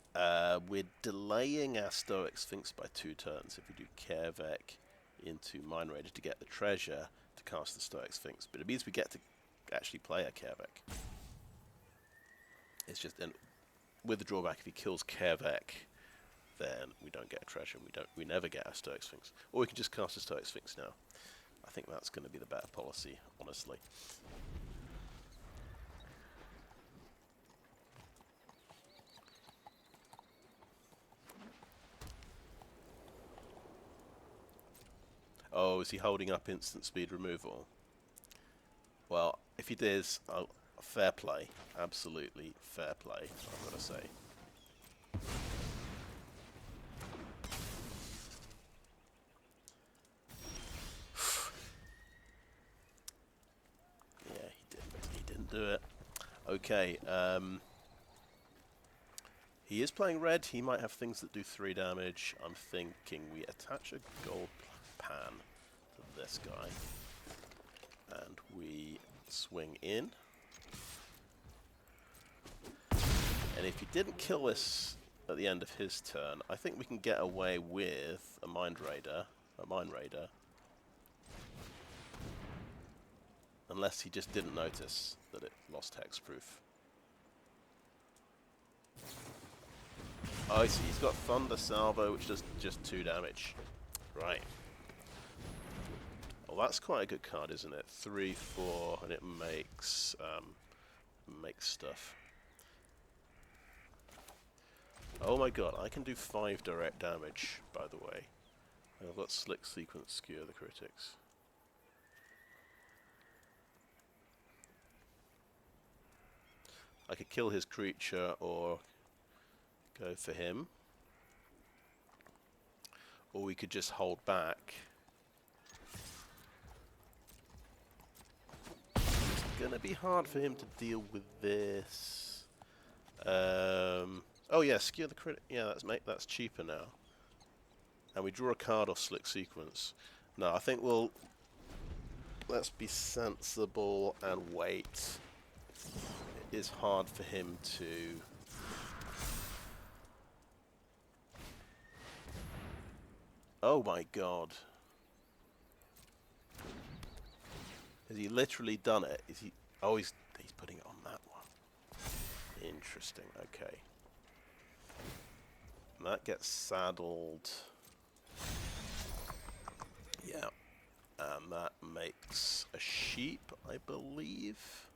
[SPEAKER 1] we're delaying our Stoic Sphinx by 2 turns if we do Kaervek into Mind Raider to get the treasure to cast the Stoic Sphinx. But it means we get to actually play a Kaervek. It's just, and with the drawback, if he kills Kaervek, then we don't get a treasure. We never get a Stoic Sphinx. Or we can just cast a Stoic Sphinx now. I think that's going to be the better policy, honestly. Oh, is he holding up instant speed removal? Well, if he does, fair play. Absolutely fair play, I've got to say. Yeah, he didn't do it. Okay, he is playing red. He might have things that do 3 damage. I'm thinking we attach a Gold Pan to this guy. And we swing in. And if he didn't kill this at the end of his turn, I think we can get away with a Mind Raider. Unless he just didn't notice that it lost hexproof. Oh, I see. He's got Thunder Salvo, which does just 2 damage. Right. Well, that's quite a good card, isn't it? 3, 4, and it makes stuff. Oh my god, I can do 5 direct damage, by the way. I've got Slick Sequence, Skewer the Critics. I could kill his creature or go for him. Or we could just hold back. It's gonna be hard for him to deal with this. Oh yeah, Skewer the Critic. Yeah, that's cheaper now. And we draw a card off Slick Sequence. No, I think let's be sensible and wait. It is hard for him to... Oh my god. Has he literally done it? Is he... Oh, he's putting it on that one. Interesting. Okay. And that gets saddled. Yeah. And that makes a sheep, I believe.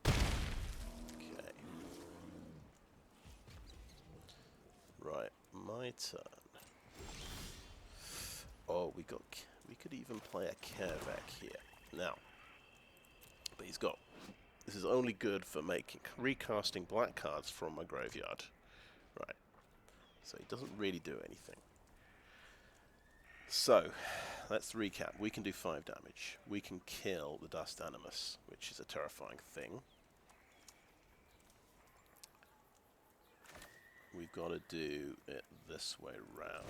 [SPEAKER 1] Okay. Right, my turn. Oh, we could even play a Kaervek here. Now. But he's got... This is only good for recasting black cards from my graveyard. Right. So he doesn't really do anything. So, let's recap. We can do 5 damage. We can kill the Dust Animus, which is a terrifying thing. We've got to do it this way round.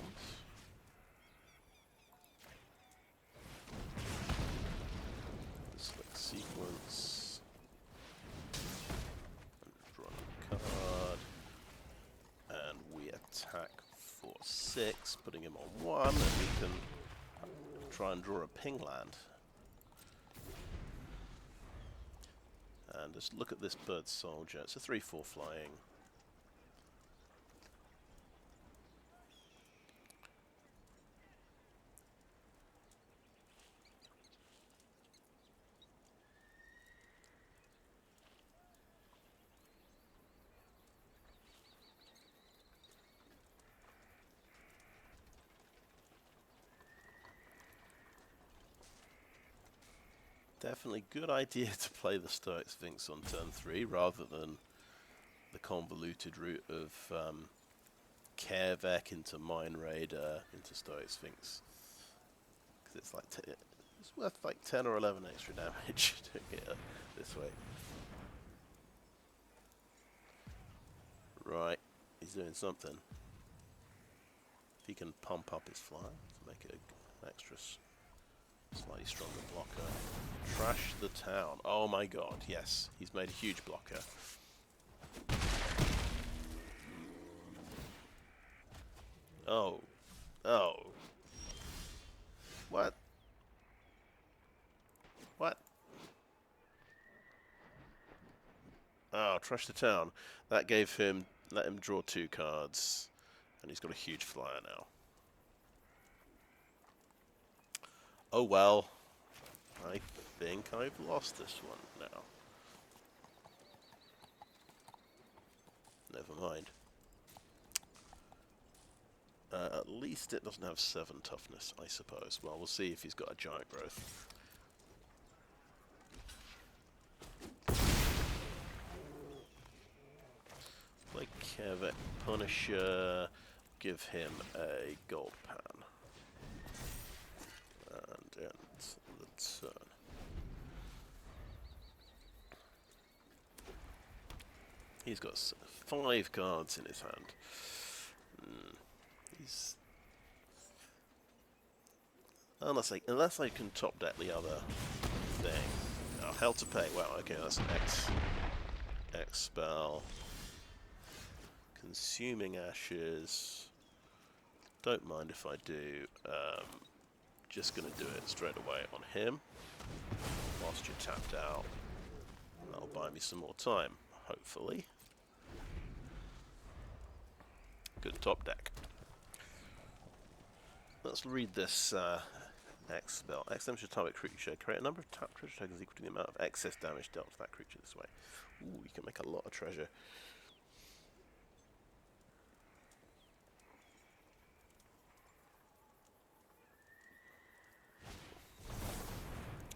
[SPEAKER 1] Select sequence. Draw a card. And we attack for 6, putting him on 1, and we can try and draw a ping land. And just look at this bird soldier. It's a 3/4 flying. Definitely good idea to play the Stoic Sphinx on turn 3 rather than the convoluted route of Kaervek into Mine Raider into Stoic Sphinx. Because it's like it's worth like 10 or 11 extra damage to get this way. Right, he's doing something. If he can pump up his fly to make it an extra slightly stronger blocker. Trash the town. Oh my god, yes. He's made a huge blocker. Oh. Oh. What? What? Oh, trash the town. That gave him... let him draw 2 cards. And he's got a huge flyer now. Oh well. I think I've lost this one now. Never mind. At least it doesn't have 7 toughness, I suppose. Well, we'll see if he's got a giant growth. Like Kaervek Punisher, give him a gold pan. And end the turn. He's got 5 cards in his hand. He's unless I can top deck the other thing. Oh, Hell to Pay. Wow. Okay, that's an X spell. Consuming Ashes. Don't mind if I do. Just gonna do it straight away on him. Whilst you're tapped out. That'll buy me some more time, hopefully. Good top deck. Let's read this X spell. X damage to target creature. Create a number of tapped treasure tokens equal to the amount of excess damage dealt to that creature this way. Ooh, you can make a lot of treasure.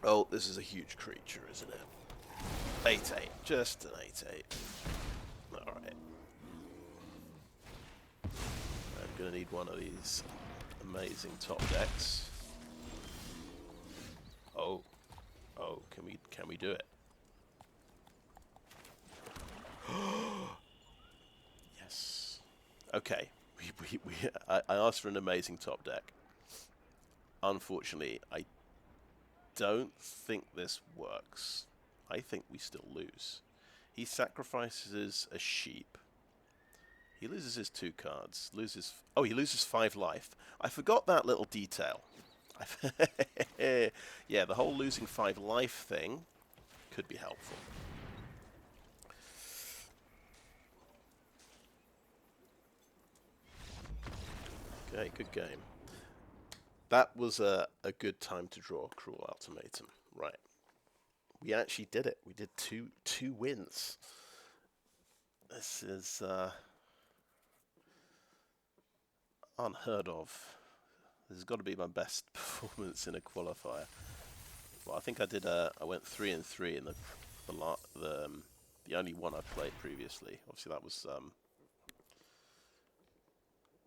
[SPEAKER 1] Oh, this is a huge creature, isn't it? 8/8. Just an 8/8. Alright. I'm going to need one of these amazing top decks. Oh. Oh, can we do it? Yes. Okay. I asked for an amazing top deck. Unfortunately, I don't think this works. I think we still lose. He sacrifices a sheep. He loses his 2 cards. Oh, he loses 5 life. I forgot that little detail. Yeah, the whole losing 5 life thing could be helpful. Okay, good game. That was a good time to draw Cruel Ultimatum. Right. We actually did it. We did two wins. This is unheard of. This has got to be my best performance in a qualifier. Well, I think I did. I went 3-3 in the only one I've played previously. Obviously,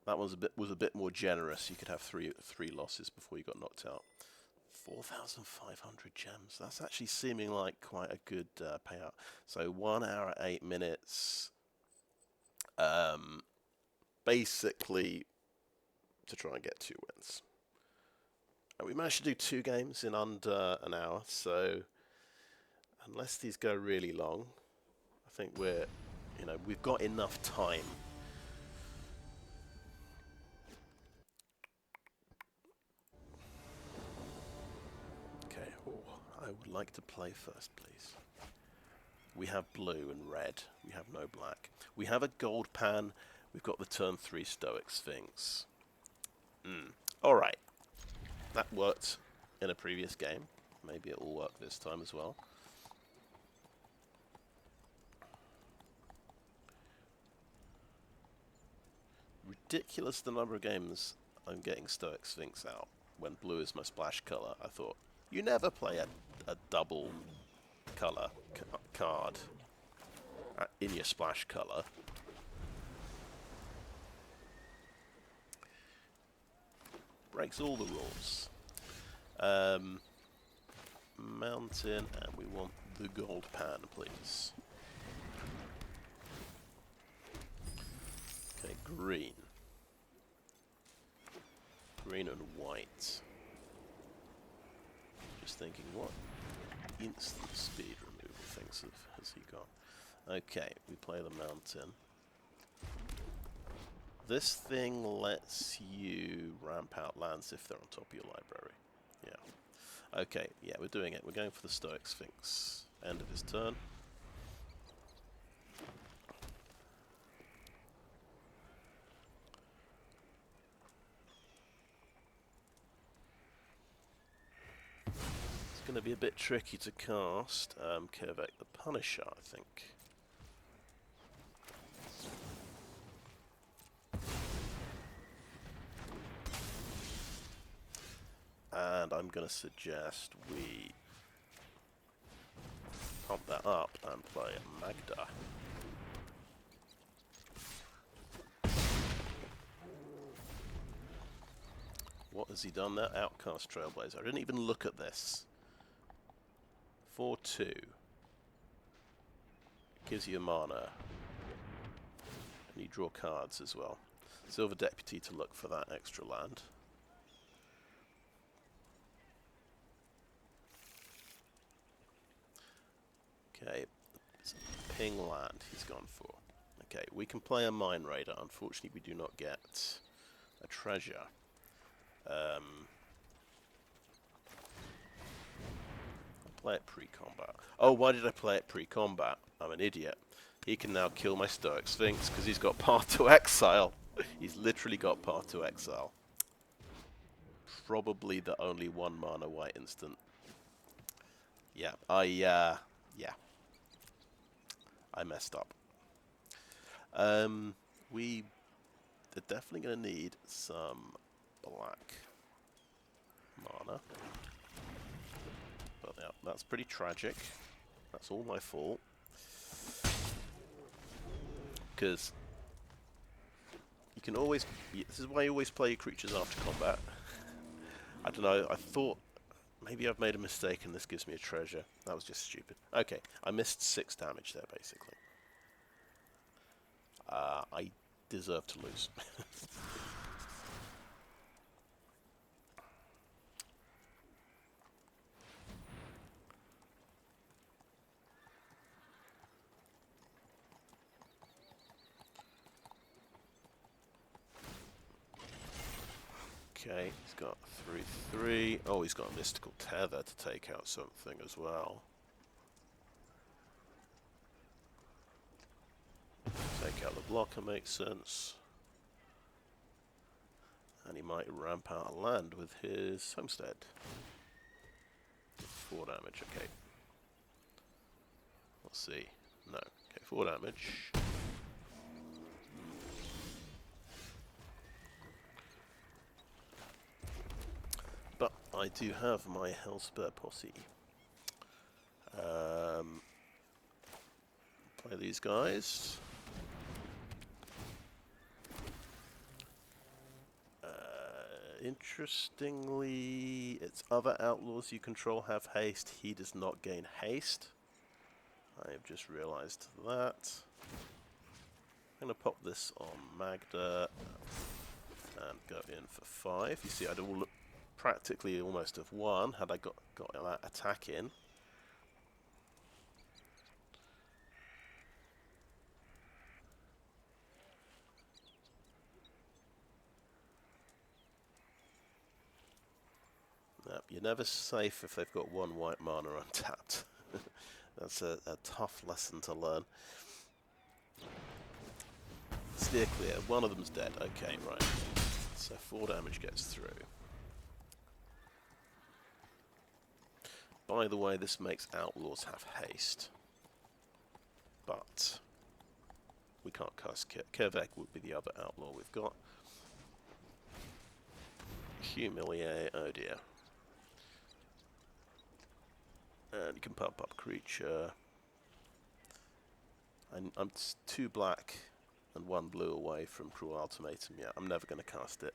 [SPEAKER 1] that was a bit more generous. You could have three losses before you got knocked out. 4,500 gems. That's actually seeming like quite a good payout. So 1 hour 8 minutes. Basically, to try and get 2 wins. And we managed to do 2 games in under an hour. So unless these go really long, I think we've got enough time. Okay, I would like to play first, please. We have blue and red. We have no black. We have a gold pan. We've got the turn 3 Stoic Sphinx. Alright. That worked in a previous game. Maybe it will work this time as well. Ridiculous the number of games I'm getting Stoic Sphinx out when blue is my splash colour. I thought, you never play a double colour card in your splash colour. Breaks all the rules. Mountain, and we want the gold pan, please. Okay, green. Green and white. Just thinking, what instant speed removal things has he got? Okay, we play the mountain. This thing lets you ramp out lands if they're on top of your library. Yeah. Okay, yeah, we're doing it. We're going for the Stoic Sphinx. End of his turn. It's going to be a bit tricky to cast Kaervek the Punisher, I think. And I'm going to suggest we pump that up and play Magda. What has he done there? Outcast Trailblazer. I didn't even look at this. 4-2. Gives you a mana. And you draw cards as well. Silver Deputy to look for that extra land. Okay, it's a ping land he's gone for. Okay, we can play a Mine Raider. Unfortunately, we do not get a treasure. I'll play it pre-combat. Oh, why did I play it pre-combat? I'm an idiot. He can now kill my Stoic Sphinx because he's got Path to Exile. He's literally got Path to Exile. Probably the only 1 mana white instant. Yeah, yeah. I messed up. They're definitely going to need some black mana. But yeah, that's pretty tragic. That's all my fault. Because you can always... This is why you always play your creatures after combat. I don't know, I thought... Maybe I've made a mistake and this gives me a treasure. That was just stupid. Okay, I missed 6 damage there, basically. I deserve to lose. Okay, he's got 3/3. Oh, he's got a Mystical Tether to take out something as well. blocker makes sense. And he might ramp out a land with his homestead. 4 damage, okay. Let's see. No. Okay, 4 damage. But I do have my Hellspur Posse. Play these guys. Interestingly, it's other outlaws you control have haste. He does not gain haste. I have just realized that. I'm going to pop this on Magda and go in for 5. You see, I'd all practically almost have won had I got that attack in. Yep, you're never safe if they've got 1 white mana untapped. That's a tough lesson to learn. Steer clear. One of them's dead. Okay, right. So 4 damage gets through. By the way, this makes Outlaws have haste. But we can't cast Kaervek would be the other outlaw we've got. Humiliate, oh dear. And you can pump up creature. I'm 2 black and 1 blue away from Cruel Ultimatum. Yeah, I'm never going to cast it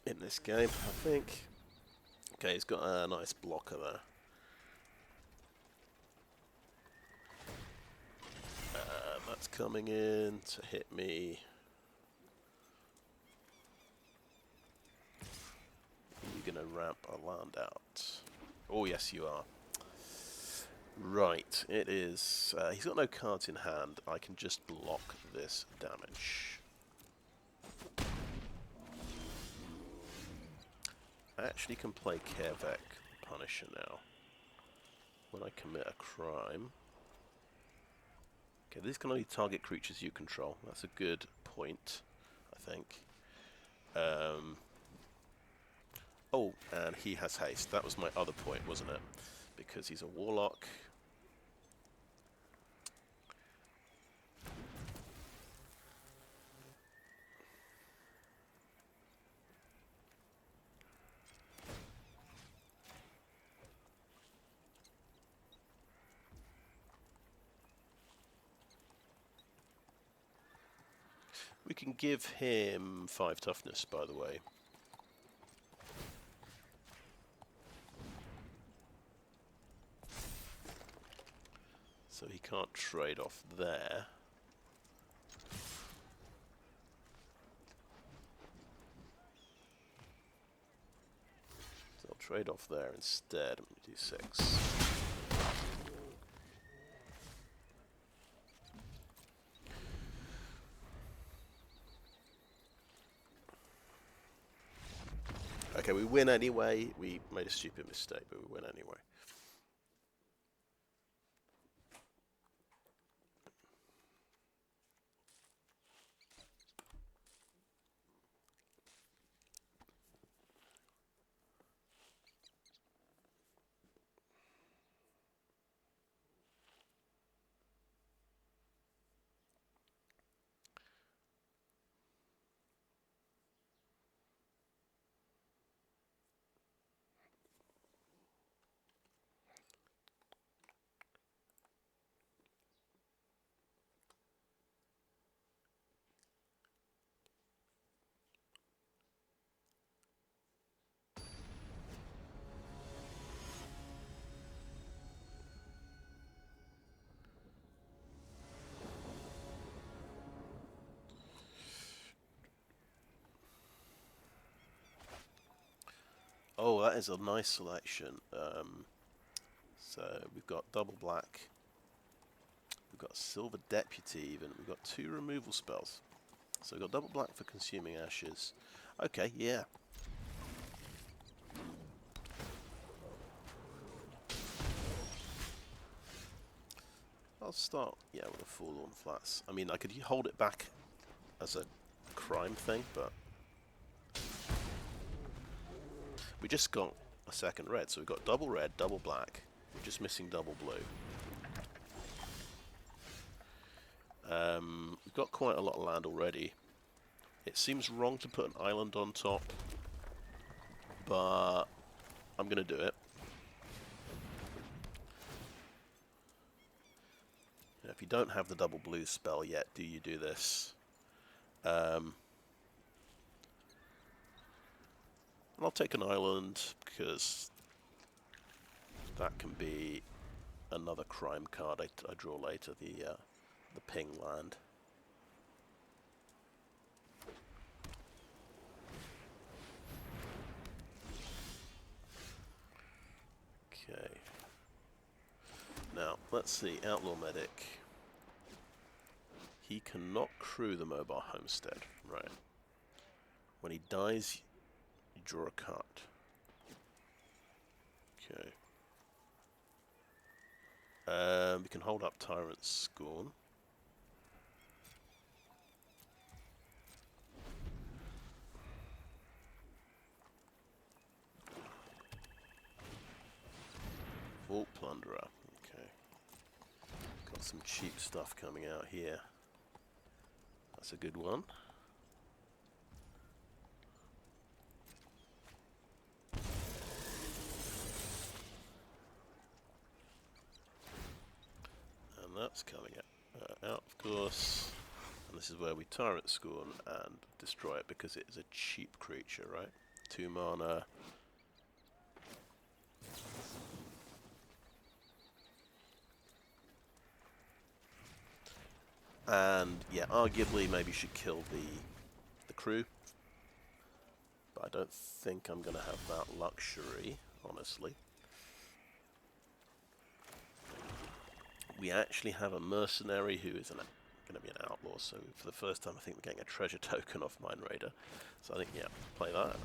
[SPEAKER 1] in this game, I think. Okay, he's got a nice blocker there. That's coming in to hit me. You're going to ramp a land out. Oh, yes, you are. Right, it is. He's got no cards in hand. I can just block this damage. I actually can play Kaervek Punisher now. When I commit a crime. Okay, this can only target creatures you control. That's a good point, I think. Oh, and he has haste. That was my other point, wasn't it? Because he's a warlock. We can give him 5 toughness, by the way. So he can't trade off there. So I'll trade off there instead. I'm going to do 6. Okay, we win anyway. We made a stupid mistake, but we win anyway. Oh, that is a nice selection. So we've got double black. We've got silver deputy even. We've got 2 removal spells. So we've got double black for consuming ashes. Okay, yeah. start, yeah, with a Forlorn Flats. I mean, I could hold it back as a crime thing, but we just got a second red, so we've got double red, double black. We're just missing double blue. We've got quite a lot of land already. It seems wrong to put an island on top, but I'm going to do it. Now, if you don't have the double blue spell yet, do you do this? And I'll take an island, because that can be another crime card I draw later, the ping land. Okay. Now, let's see, Outlaw Medic. He cannot crew the Mobile Homestead, right. When he dies, you draw a card. Okay. We can hold up Tyrant's Scorn. Vault Plunderer. Okay. Got some cheap stuff coming out here. That's a good one. And that's coming out, of course. And this is where we Tyrant Scorn and destroy it because it is a cheap creature, right? 2 mana. And yeah, arguably maybe should kill the crew, but I don't think I'm going to have that luxury, honestly. We actually have a mercenary who is going to be an outlaw, so for the first time I think we're getting a treasure token off Mind Raider. So I think, yeah, play that.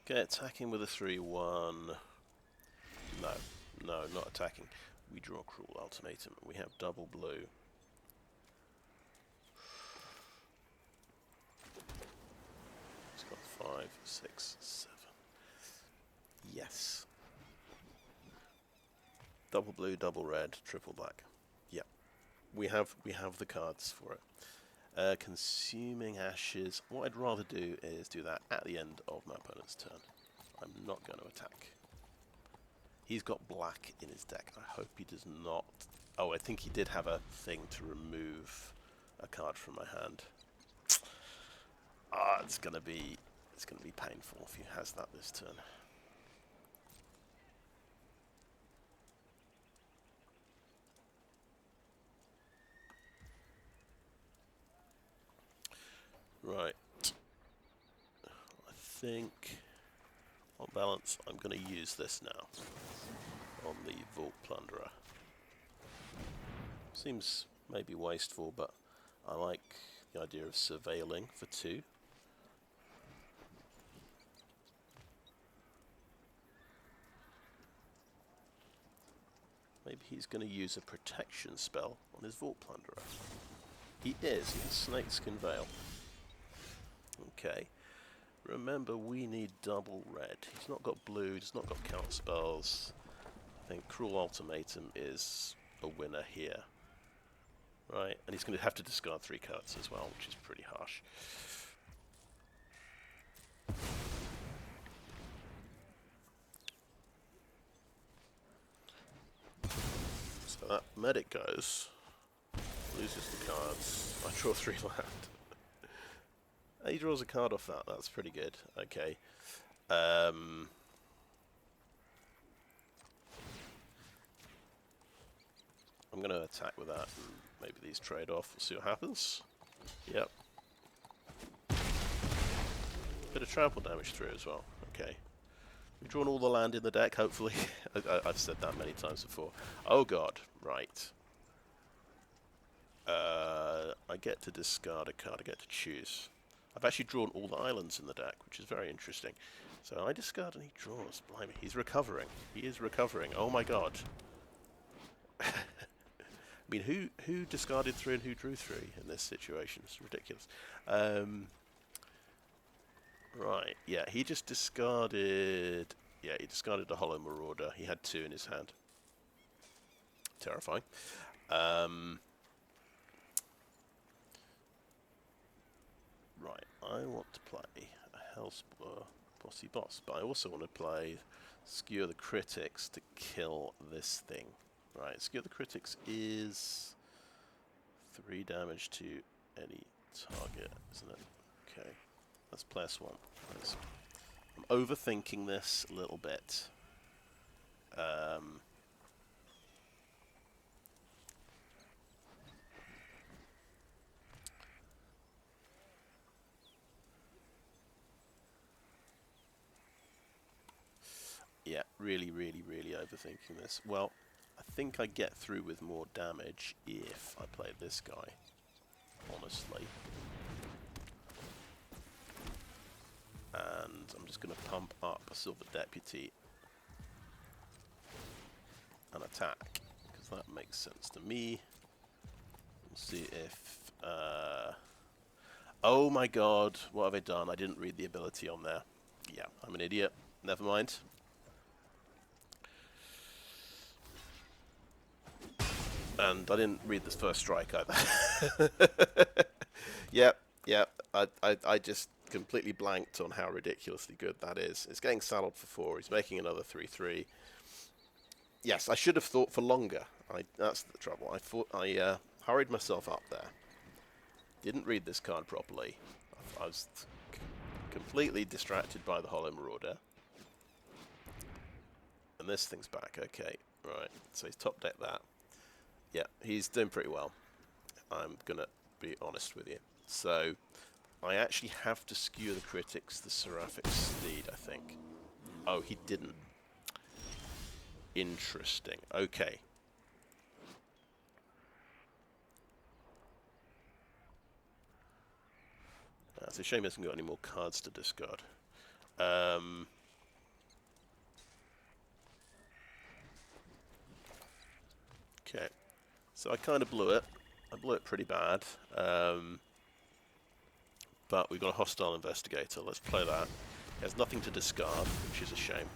[SPEAKER 1] Okay, attacking with a 3/1. No, not attacking. We draw Cruel Ultimatum. We have double blue. It's got 5, 6, 7. Yes. Double blue, double red, triple black. Yeah. We have the cards for it. Consuming Ashes. What I'd rather do is do that at the end of my opponent's turn. I'm not going to attack. He's got black in his deck. I hope he does not. Oh, I think he did have a thing to remove a card from my hand. Ah, it's gonna be painful if he has that this turn. Right. I think on balance I'm going to use this now on the Vault Plunderer. Seems maybe wasteful, but I like the idea of surveilling for 2. Maybe he's going to use a protection spell on his Vault Plunderer. He is. He has Snakeskin Veil. Okay. Remember, we need double red. He's not got blue, he's not got counter spells. I think Cruel Ultimatum is a winner here. Right, and he's going to have to discard 3 cards as well, which is pretty harsh. So that medic goes, loses the cards. I draw 3 land. He draws a card off that. That's pretty good. Okay. I'm going to attack with that and maybe these trade off. We'll see what happens. Yep. Bit of trample damage through as well. Okay. We've drawn all the land in the deck, hopefully. I've said that many times before. Oh god, right. I get to discard a card, I get to choose. I've actually drawn all the islands in the deck, which is very interesting. So I discard and he draws. Blimey, he's recovering. He is recovering. Oh my god. I mean, who discarded 3 and who drew 3 in this situation? It's ridiculous. Right, yeah, he just discarded... Yeah, he discarded the Hollow Marauder. He had 2 in his hand. Terrifying. Right, I want to play a Hellspur Posse boss, but I also want to play Skewer the Critics to kill this thing. Right, Skewer the Critics is 3 damage to any target, isn't it? Okay, let's play a swamp. I'm overthinking this a little bit. Yeah, really overthinking this. Well, I think I get through with more damage if I play this guy, honestly. And I'm just going to pump up a Silver Deputy and attack, because that makes sense to me. We'll see if... oh my god, what have I done? I didn't read the ability on there. Yeah, I'm an idiot. Never mind. And I didn't read this first strike either. Yep. I just completely blanked on how ridiculously good that is. It's getting saddled for 4. He's making another 3/3. Yes, I should have thought for longer. That's the trouble. I hurried myself up there. Didn't read this card properly. I was completely distracted by the Hollow Marauder. And this thing's back. Okay, right. So he's top decked that. Yeah, he's doing pretty well. I'm going to be honest with you. So, I actually have to Skewer the Critics, the Seraphic Steed, I think. Oh, he didn't. Interesting. Okay. It's a shame he hasn't got any more cards to discard. Okay. So I kind of blew it. I blew it pretty bad. But we've got a Hostile Investigator. Let's play that. He has nothing to discard, which is a shame.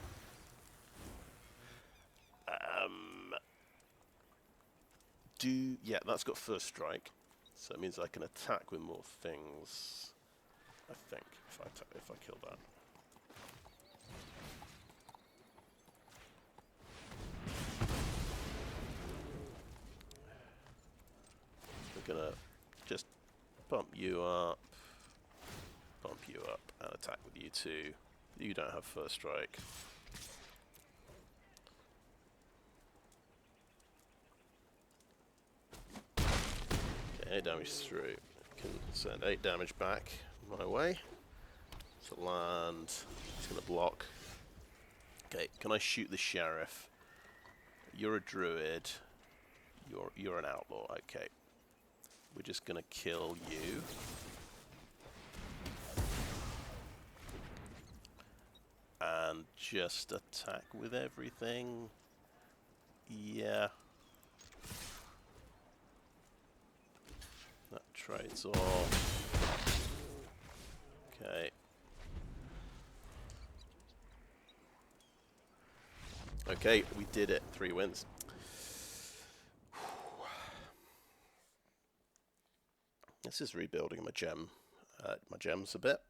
[SPEAKER 1] Yeah, that's got first strike. So it means I can attack with more things. I think if I kill that. We're gonna just bump you up, and attack with you two. You don't have first strike. Okay, 8 damage through. Can send 8 damage back my way. So land. It's gonna block. Okay, can I shoot the sheriff? You're a druid. You're an outlaw. Okay. We're just gonna kill you. And just attack with everything. Yeah. That trades off. Okay. Okay, we did it. 3 wins. This is rebuilding my gems a bit.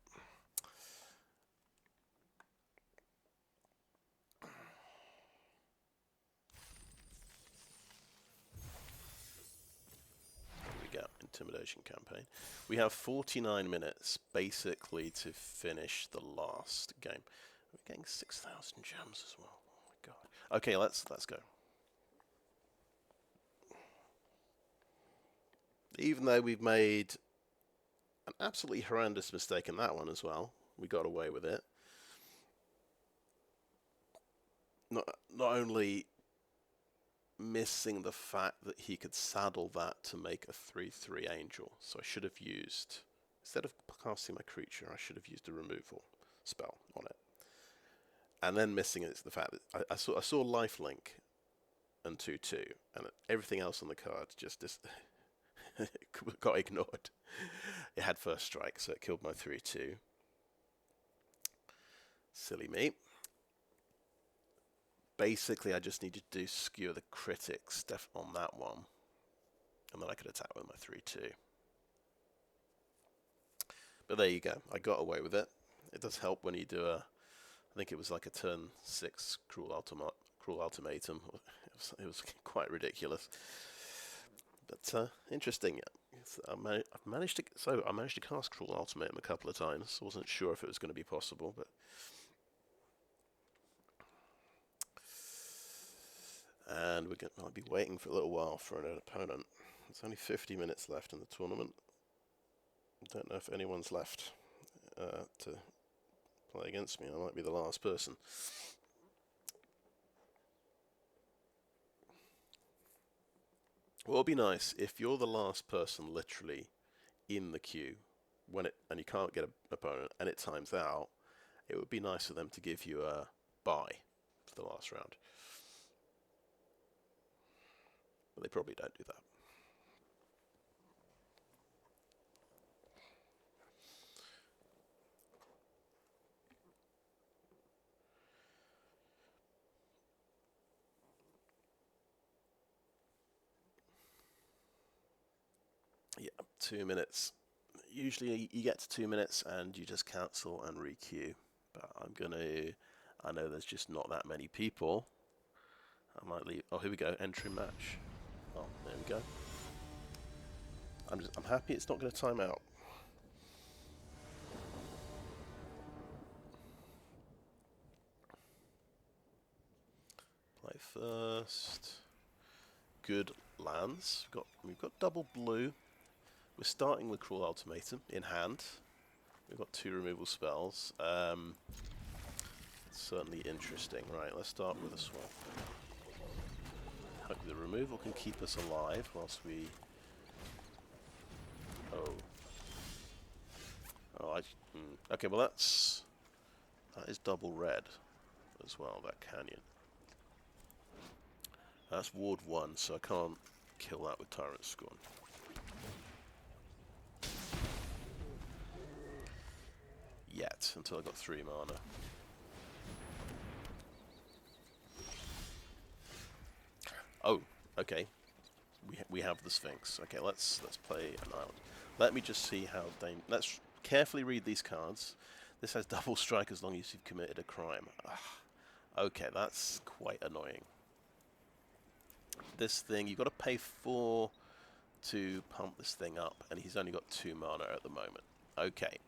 [SPEAKER 1] Intimidation Campaign. We have 49 minutes basically to finish the last game. We're getting 6,000 gems as well. Oh my god. Okay, let's go. Even though we've made an absolutely horrendous mistake in that one as well, we got away with it. not only missing the fact that he could saddle that to make a 3/3 angel, so I should have used, instead of casting my creature, I should have used a removal spell on it. And then missing it is the fact that I saw lifelink and 2/2, and everything else on the card just got ignored. It had first strike, so it killed my 3/2. Silly me. Basically, I just needed to do Skewer the Critics on that one, and then I could attack with my 3/2. But there you go. I got away with it. It does help when you do I think it was like a turn 6 Cruel Ultimatum. It was quite ridiculous, but interesting. I managed to cast Cruel Ultimatum a couple of times. I wasn't sure if it was going to be possible, but. And I'll be waiting for a little while for an opponent. There's only 50 minutes left in the tournament. I don't know if anyone's left to play against me. I might be the last person. Well, it'd be nice if you're the last person literally in the queue and you can't get an opponent and it times out. It would be nice for them to give you a bye for the last round. But they probably don't do that. Yeah, 2 minutes. Usually you get to 2 minutes and you just cancel and re-queue. But I know there's just not that many people. I might leave. Oh, here we go. Entry match. Oh, there we go. I'm happy it's not going to time out. Play first. Good lands. We've got double blue. We're starting with Cruel Ultimatum in hand. We've got 2 removal spells. Certainly interesting. Right, let's start with a swap. Hope the removal can keep us alive whilst we... Okay, well that is double red as well, that canyon. That's ward 1, so I can't kill that with Tyrant Scorn. Yet, until I got 3 mana. Oh, okay. We have the Sphinx. Okay, let's play an island. Let me just see how let's carefully read these cards. This has double strike as long as you've committed a crime. Okay, that's quite annoying. This thing, you've got to pay 4 to pump this thing up, and he's only got 2 mana at the moment. Okay.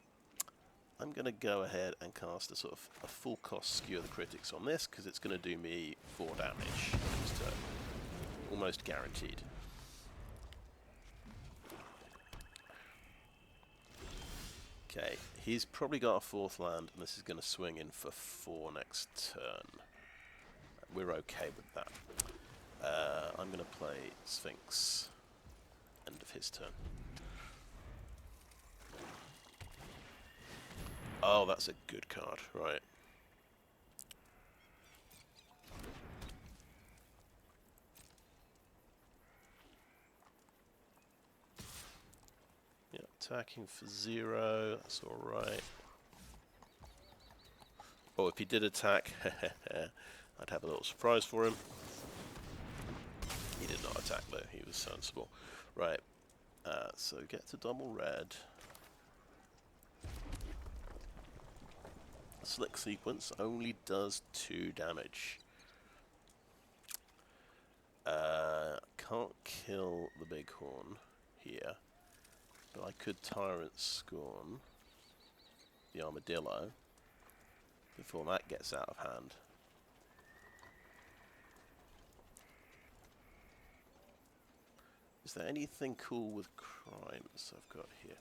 [SPEAKER 1] I'm going to go ahead and cast a full cost Skewer the Critics on this, because it's going to do me 4 damage this turn. Almost guaranteed. Okay, he's probably got a 4th land, and this is going to swing in for 4 next turn. We're okay with that. I'm going to play Sphinx. End of his turn. Oh, that's a good card, right. Yeah, attacking for 0, that's alright. Oh, if he did attack, I'd have a little surprise for him. He did not attack though, he was sensible. Right, so get to double red. Slick Sequence only does 2 damage. Can't kill the Bighorn here, but I could Tyrant Scorn the Armadillo before that gets out of hand. Is there anything cool with crimes I've got here?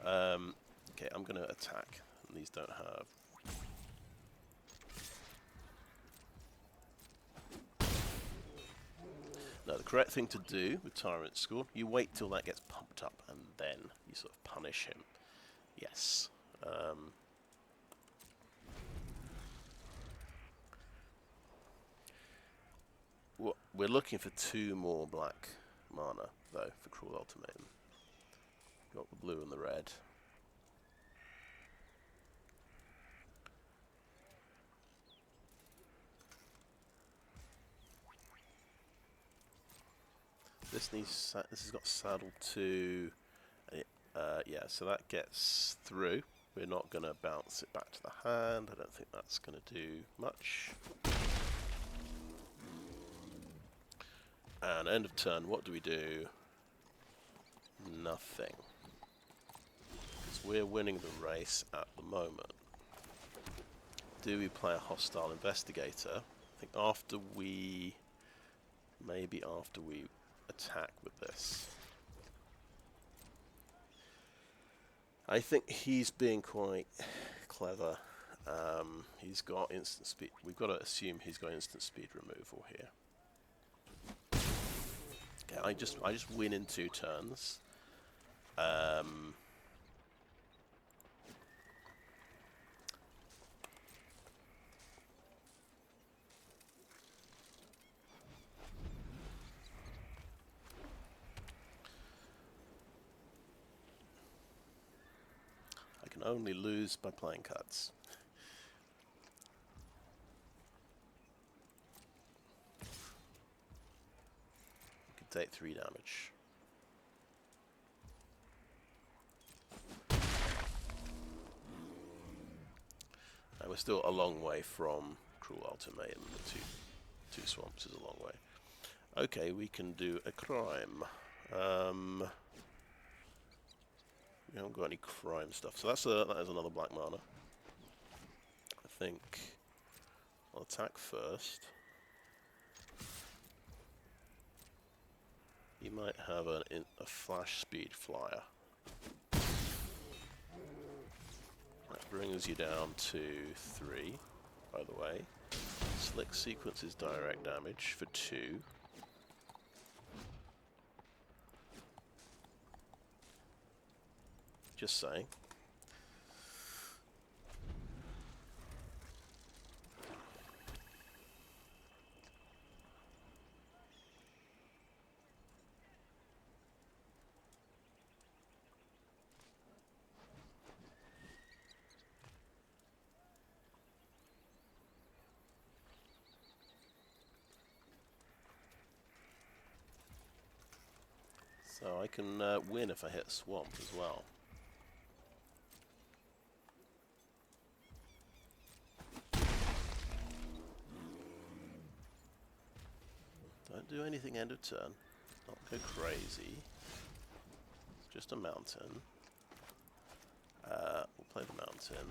[SPEAKER 1] Okay, I'm going to attack, and these don't have... No, the correct thing to do with Tyrant Scorn, you wait till that gets pumped up and then you sort of punish him. Yes. We're looking for 2 more black mana, though, for Cruel Ultimatum. Got the blue and the red. This has got saddle 2. Yeah, so that gets through. We're not going to bounce it back to the hand. I don't think that's going to do much. And end of turn, what do we do? Nothing. Because we're winning the race at the moment. Do we play a Hostile Investigator? I think after we... Maybe after we attack with this. I think he's being quite clever. He's got instant speed. We've got to assume he's got instant speed removal here. Okay, I just win in 2 turns. I can only lose by playing cards. You can take 3 damage. And we're still a long way from Cruel Ultimatum. The two swamps is a long way. Okay, we can do a crime. We haven't got any crime stuff, so that is another black mana. I think I'll attack first. You might have a flash speed flyer. That brings you down to 3, by the way. Slick sequence is direct damage for 2. Just saying. So I can win if I hit swamp as well. Don't do anything end of turn. Not go crazy. It's just a mountain. We'll play the mountain.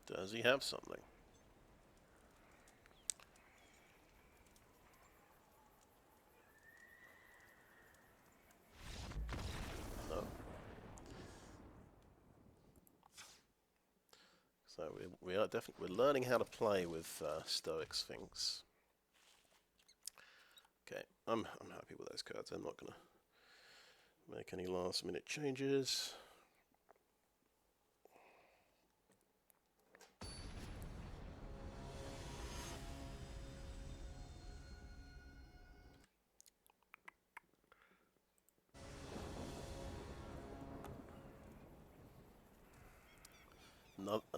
[SPEAKER 1] Does he have something? No. So we are definitely learning how to play with Stoic Sphinx. Okay, I'm happy with those cards. I'm not gonna make any last minute changes.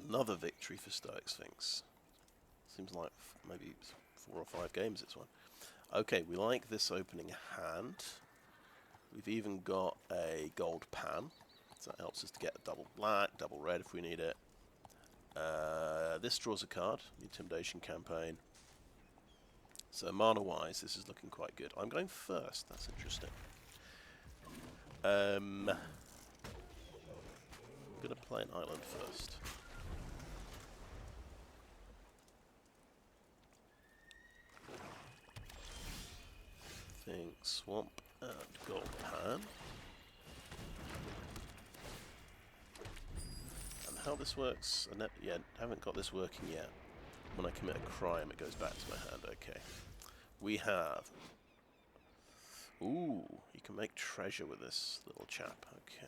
[SPEAKER 1] Another victory for Stoic Sphinx. Seems like maybe 4 or 5 games it's won. Okay, we like this opening hand. We've even got a gold pan, so that helps us to get a double black, double red if we need it. This draws a card, the Intimidation Campaign. So mana-wise, this is looking quite good. I'm going first, that's interesting. I'm going to play an island first. swamp and gold pan. And how this works, I haven't got this working yet. When I commit a crime, it goes back to my hand. Okay. We have... Ooh, you can make treasure with this little chap. Okay.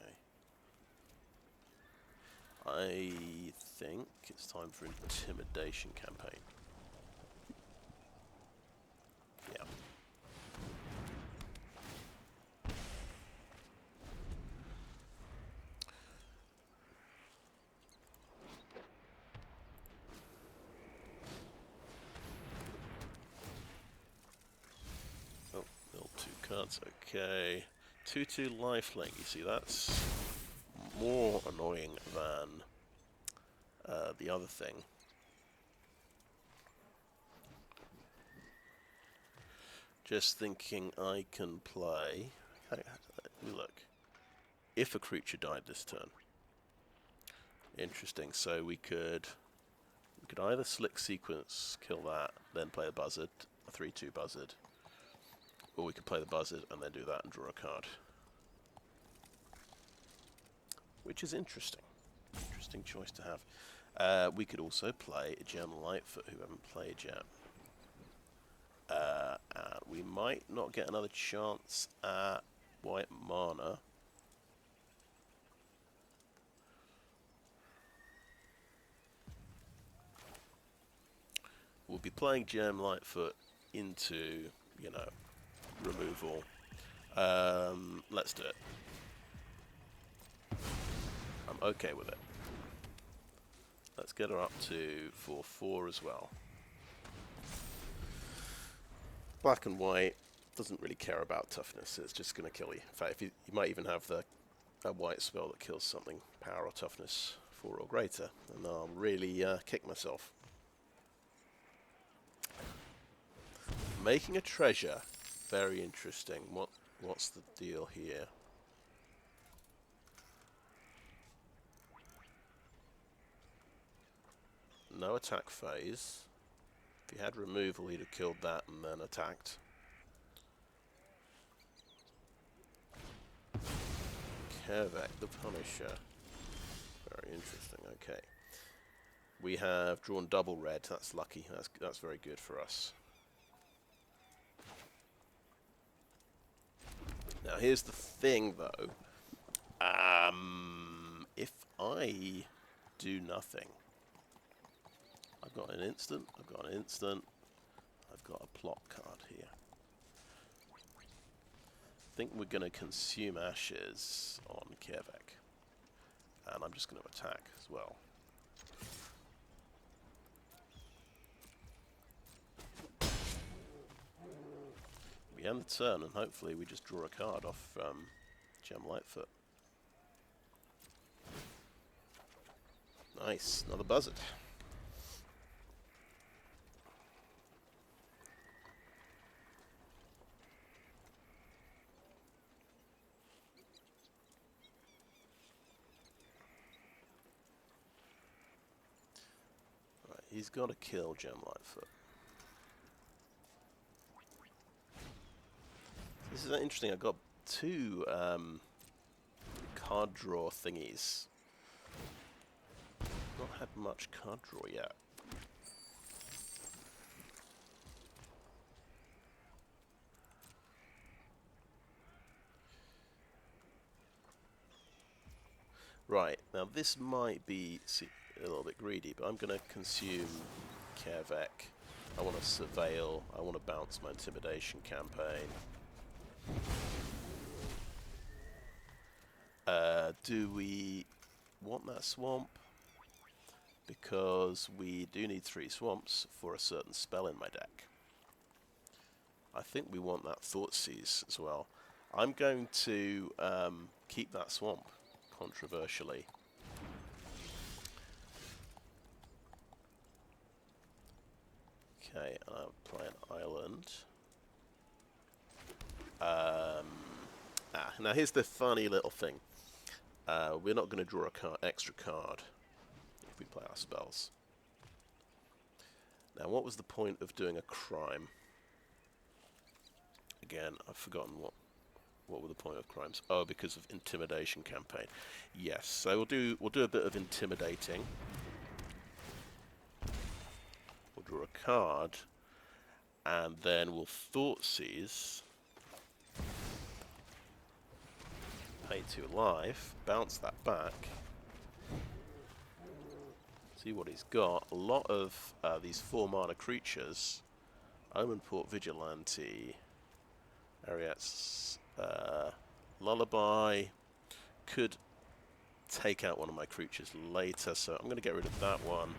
[SPEAKER 1] I think it's time for Intimidation Campaign. Yeah. Oh, mill 2 cards. Okay. 2/2 lifelink. You see, that's more annoying than the other thing. Just thinking I can play... Look. If a creature died this turn. Interesting. So we could either Slick Sequence, kill that, then play the Buzzard, a 3/2 Buzzard. Or we could play the Buzzard and then do that and draw a card. Which is interesting. Interesting choice to have. We could also play Gem Lightfoot, who haven't played yet. We might not get another chance at white mana. We'll be playing Gem Lightfoot into, you know, removal. Let's do it. I'm okay with it. Let's get her up to 4/4 as well. Black and white doesn't really care about toughness. It's just going to kill you. In fact, you might even have a white spell that kills something, power or toughness 4 or greater, and I'll really kick myself. Making a treasure, very interesting. What's the deal here? No attack phase. If he had removal, he'd have killed that and then attacked. Kaervek, the Punisher. Very interesting. Okay. We have drawn double red. That's lucky. That's very good for us. Now here's the thing, though. If I do nothing, I've got an instant. I've got a plot card here. I think we're going to consume ashes on Kaervek, and I'm just going to attack as well. We end the turn, and hopefully we just draw a card off Gem Lightfoot. Nice, another Buzzard. Right, he's got to kill Gem Lightfoot. This is interesting. I've got 2 card draw thingies. Not had much card draw yet. Right, now this might be a little bit greedy, but I'm going to consume Kaervek. I want to surveil. I want to bounce my Intimidation Campaign. Do we want that swamp? Because we do need 3 swamps for a certain spell in my deck. I think we want that Thoughtseize as well. I'm going to keep that swamp, controversially. Okay, I'll play an island. Now here's the funny little thing. We're not going to draw a extra card if we play our spells. Now, what was the point of doing a crime? again. I've forgotten what were the point of crimes. Oh, because of Intimidation Campaign. Yes, so we'll do a bit of intimidating. We'll draw a card, and then we'll Thoughtseize. Pay 2 life, bounce that back. See what he's got. A lot of these 4-mana creatures. Omenport Vigilante, Ariat's Lullaby, could take out one of my creatures later, so I'm going to get rid of that one.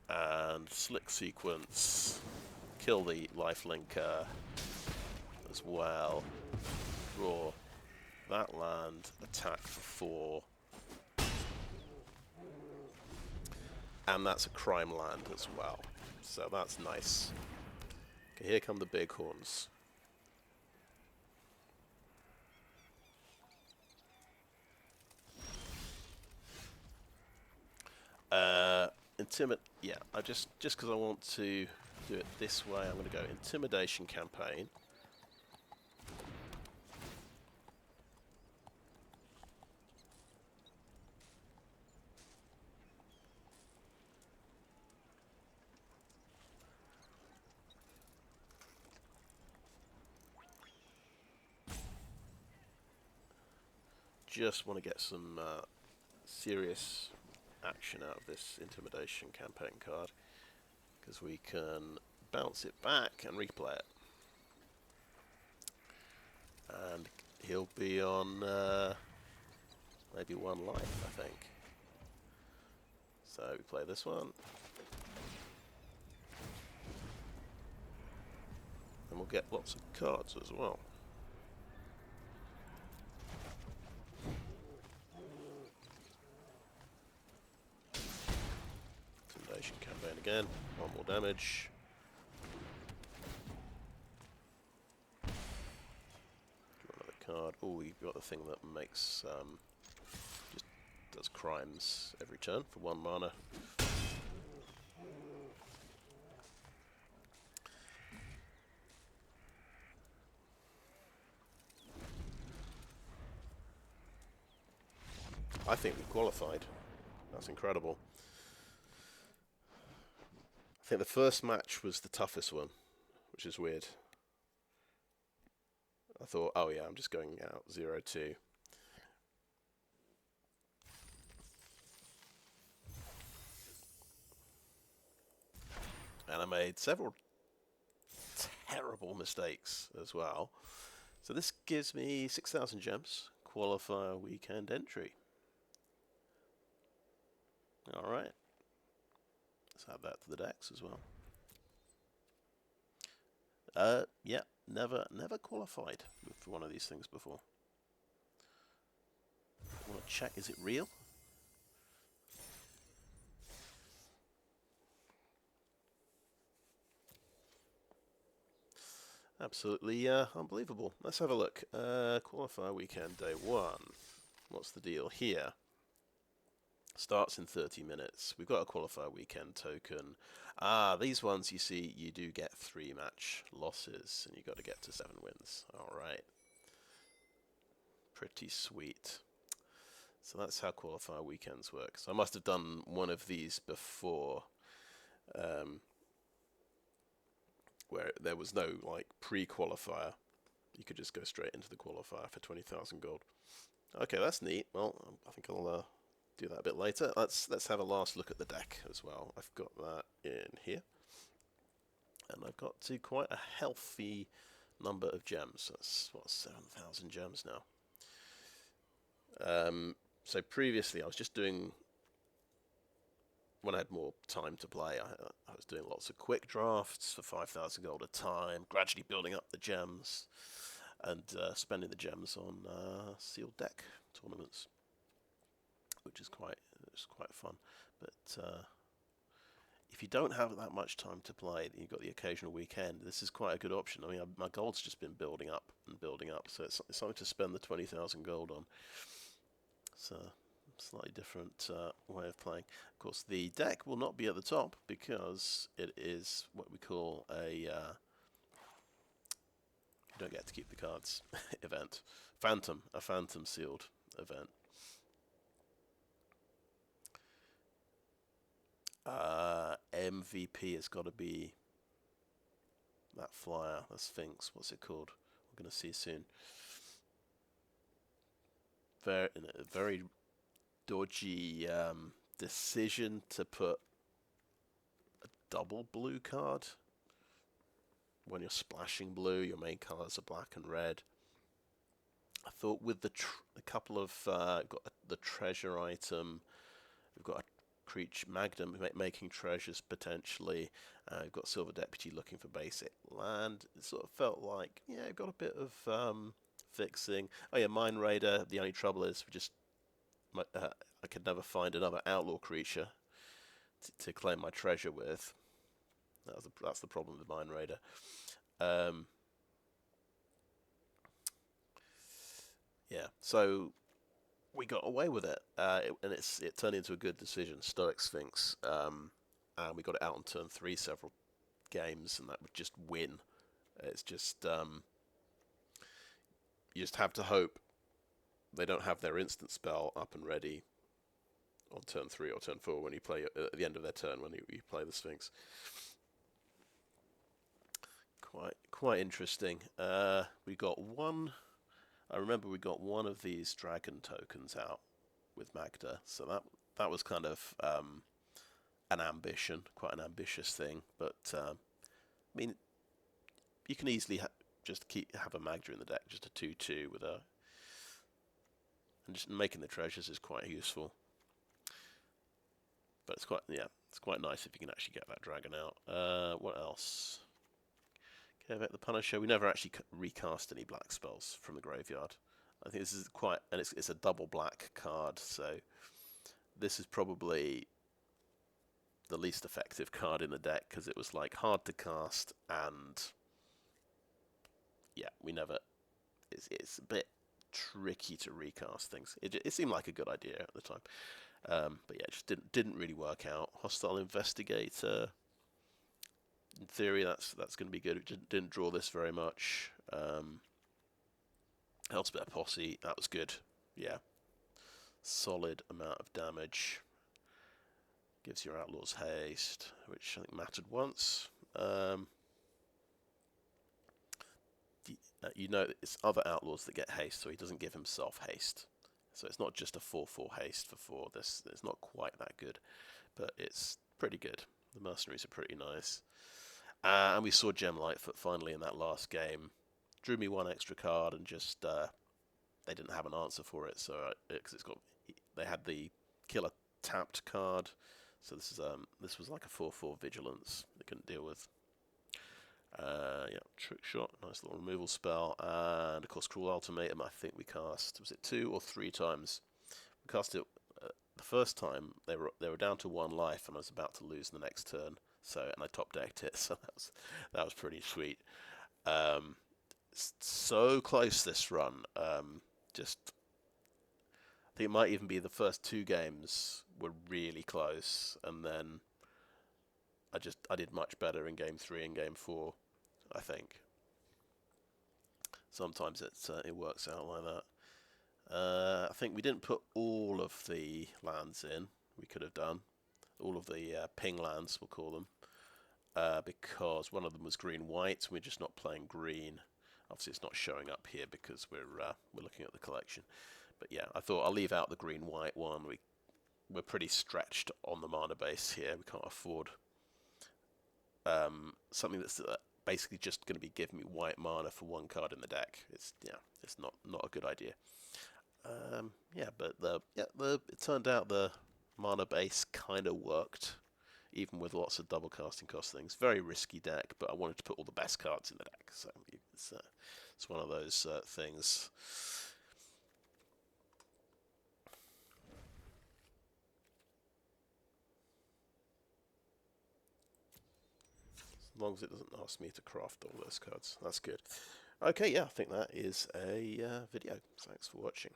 [SPEAKER 1] And Slick Sequence, kill the lifelinker as well. Draw that land, attack for 4. And that's a crime land as well, so that's nice. Okay, here come the big horns. Yeah, I just because I want to do it this way, I'm going to go Intimidation Campaign. Just want to get some serious action out of this Intimidation Campaign card, because we can bounce it back and replay it. And he'll be on maybe 1 life, I think. So we play this one. And we'll get lots of cards as well. Intimidation Campaign again. 1 more damage. Draw another card. Oh, you've got the thing that makes just does crimes every turn for 1 mana. I think we qualified. That's incredible. I think the first match was the toughest one, which is weird. I thought, oh yeah, I'm just going out 0-2. And I made several terrible mistakes as well. So this gives me 6,000 gems, qualifier weekend entry. Alright. Let's add that to the decks as well. Yeah, never qualified for one of these things before. I want to check, is it real? Absolutely unbelievable. Let's have a look. Qualifier weekend day 1. What's the deal here? Starts in 30 minutes. We've got a qualifier weekend token. These ones, you see, you do get 3 match losses, and you've got to get to 7 wins. Alright. Pretty sweet. So that's how qualifier weekends work. So I must have done one of these before, where there was no like pre-qualifier. You could just go straight into the qualifier for 20,000 gold. Okay, that's neat. Well, I think I'll do that a bit later. Let's have a last look at the deck as well. I've got that in here, and I've got to quite a healthy number of gems. That's what, 7,000 gems now. So previously I was just doing, when I had more time to play, I was doing lots of quick drafts for 5,000 gold a time, gradually building up the gems, and spending the gems on sealed deck tournaments, which is quite fun. But if you don't have that much time to play, you've got the occasional weekend, this is quite a good option. I mean, my gold's just been building up and building up, so it's something to spend the 20,000 gold on. It's a slightly different way of playing. Of course, the deck will not be at the top because it is what we call a don't get to keep the cards event. A phantom sealed event. MVP has got to be that flyer, the Sphinx. What's it called? We're going to see soon. Very dodgy decision to put a double blue card. When you're splashing blue, your main colors are black and red. I thought with the a couple of got the treasure item, we've got a creature Magda making treasures potentially. We've got Silver Deputy looking for basic land. It sort of felt like we've got a bit of fixing. Oh yeah, Mine Raider. The only trouble is I could never find another outlaw creature to claim my treasure with. That's the problem with Mine Raider. Yeah, so we got away with it, and it turned into a good decision. Stoic Sphinx, and we got it out on turn 3 several games, and that would just win. It's just you just have to hope they don't have their instant spell up and ready on turn 3 or turn 4 when you play at the end of their turn when you play the Sphinx. Quite interesting. We got one. I remember we got one of these dragon tokens out with Magda, so that was kind of an ambition, quite an ambitious thing. But I mean, you can easily just have a Magda in the deck, just a 2/2 with a, and just making the treasures is quite useful. But it's quite nice if you can actually get that dragon out. What else? Kaervek the Punisher. We never actually recast any black spells from the graveyard. I think this is and it's a double black card, so this is probably the least effective card in the deck because it was like hard to cast and we never. It's a bit tricky to recast things. It seemed like a good idea at the time, but it just didn't really work out. Hostile Investigator. In theory, that's going to be good. It didn't draw this very much. Hellspur Posse, that was good. Yeah, solid amount of damage. Gives your Outlaws haste, which I think mattered once. It's other Outlaws that get haste, so he doesn't give himself haste. So it's not just a 4/4 haste for 4. It's not quite that good, but it's pretty good. The mercenaries are pretty nice. And we saw Gem Lightfoot finally in that last game. Drew me one extra card and just they didn't have an answer for it. So because they had the killer tapped card. So this was like a 4/4 vigilance they couldn't deal with. Trick shot, nice little removal spell, and of course Cruel Ultimatum. I think we cast, was it 2 or 3 times? We cast it the first time. They were down to 1 life, and I was about to lose the next turn. And I top decked it, so that was pretty sweet. So close this run. I think it might even be the first 2 games were really close, and then I did much better in game 3 and game 4. I think sometimes it works out like that. I think we didn't put all of the lands in. We could have done all of the ping lands, we'll call them, because one of them was green-white. We're just not playing green. Obviously, it's not showing up here because we're looking at the collection. But yeah, I thought I'll leave out the green-white one. We're pretty stretched on the mana base here. We can't afford something that's basically just going to be giving me white mana for 1 card in the deck. It's not a good idea. But it turned out the mana base kind of worked, even with lots of double casting cost things. Very risky deck, but I wanted to put all the best cards in the deck, so it's one of those things. As long as it doesn't ask me to craft all those cards, that's good. Okay, I think that is a video. Thanks for watching.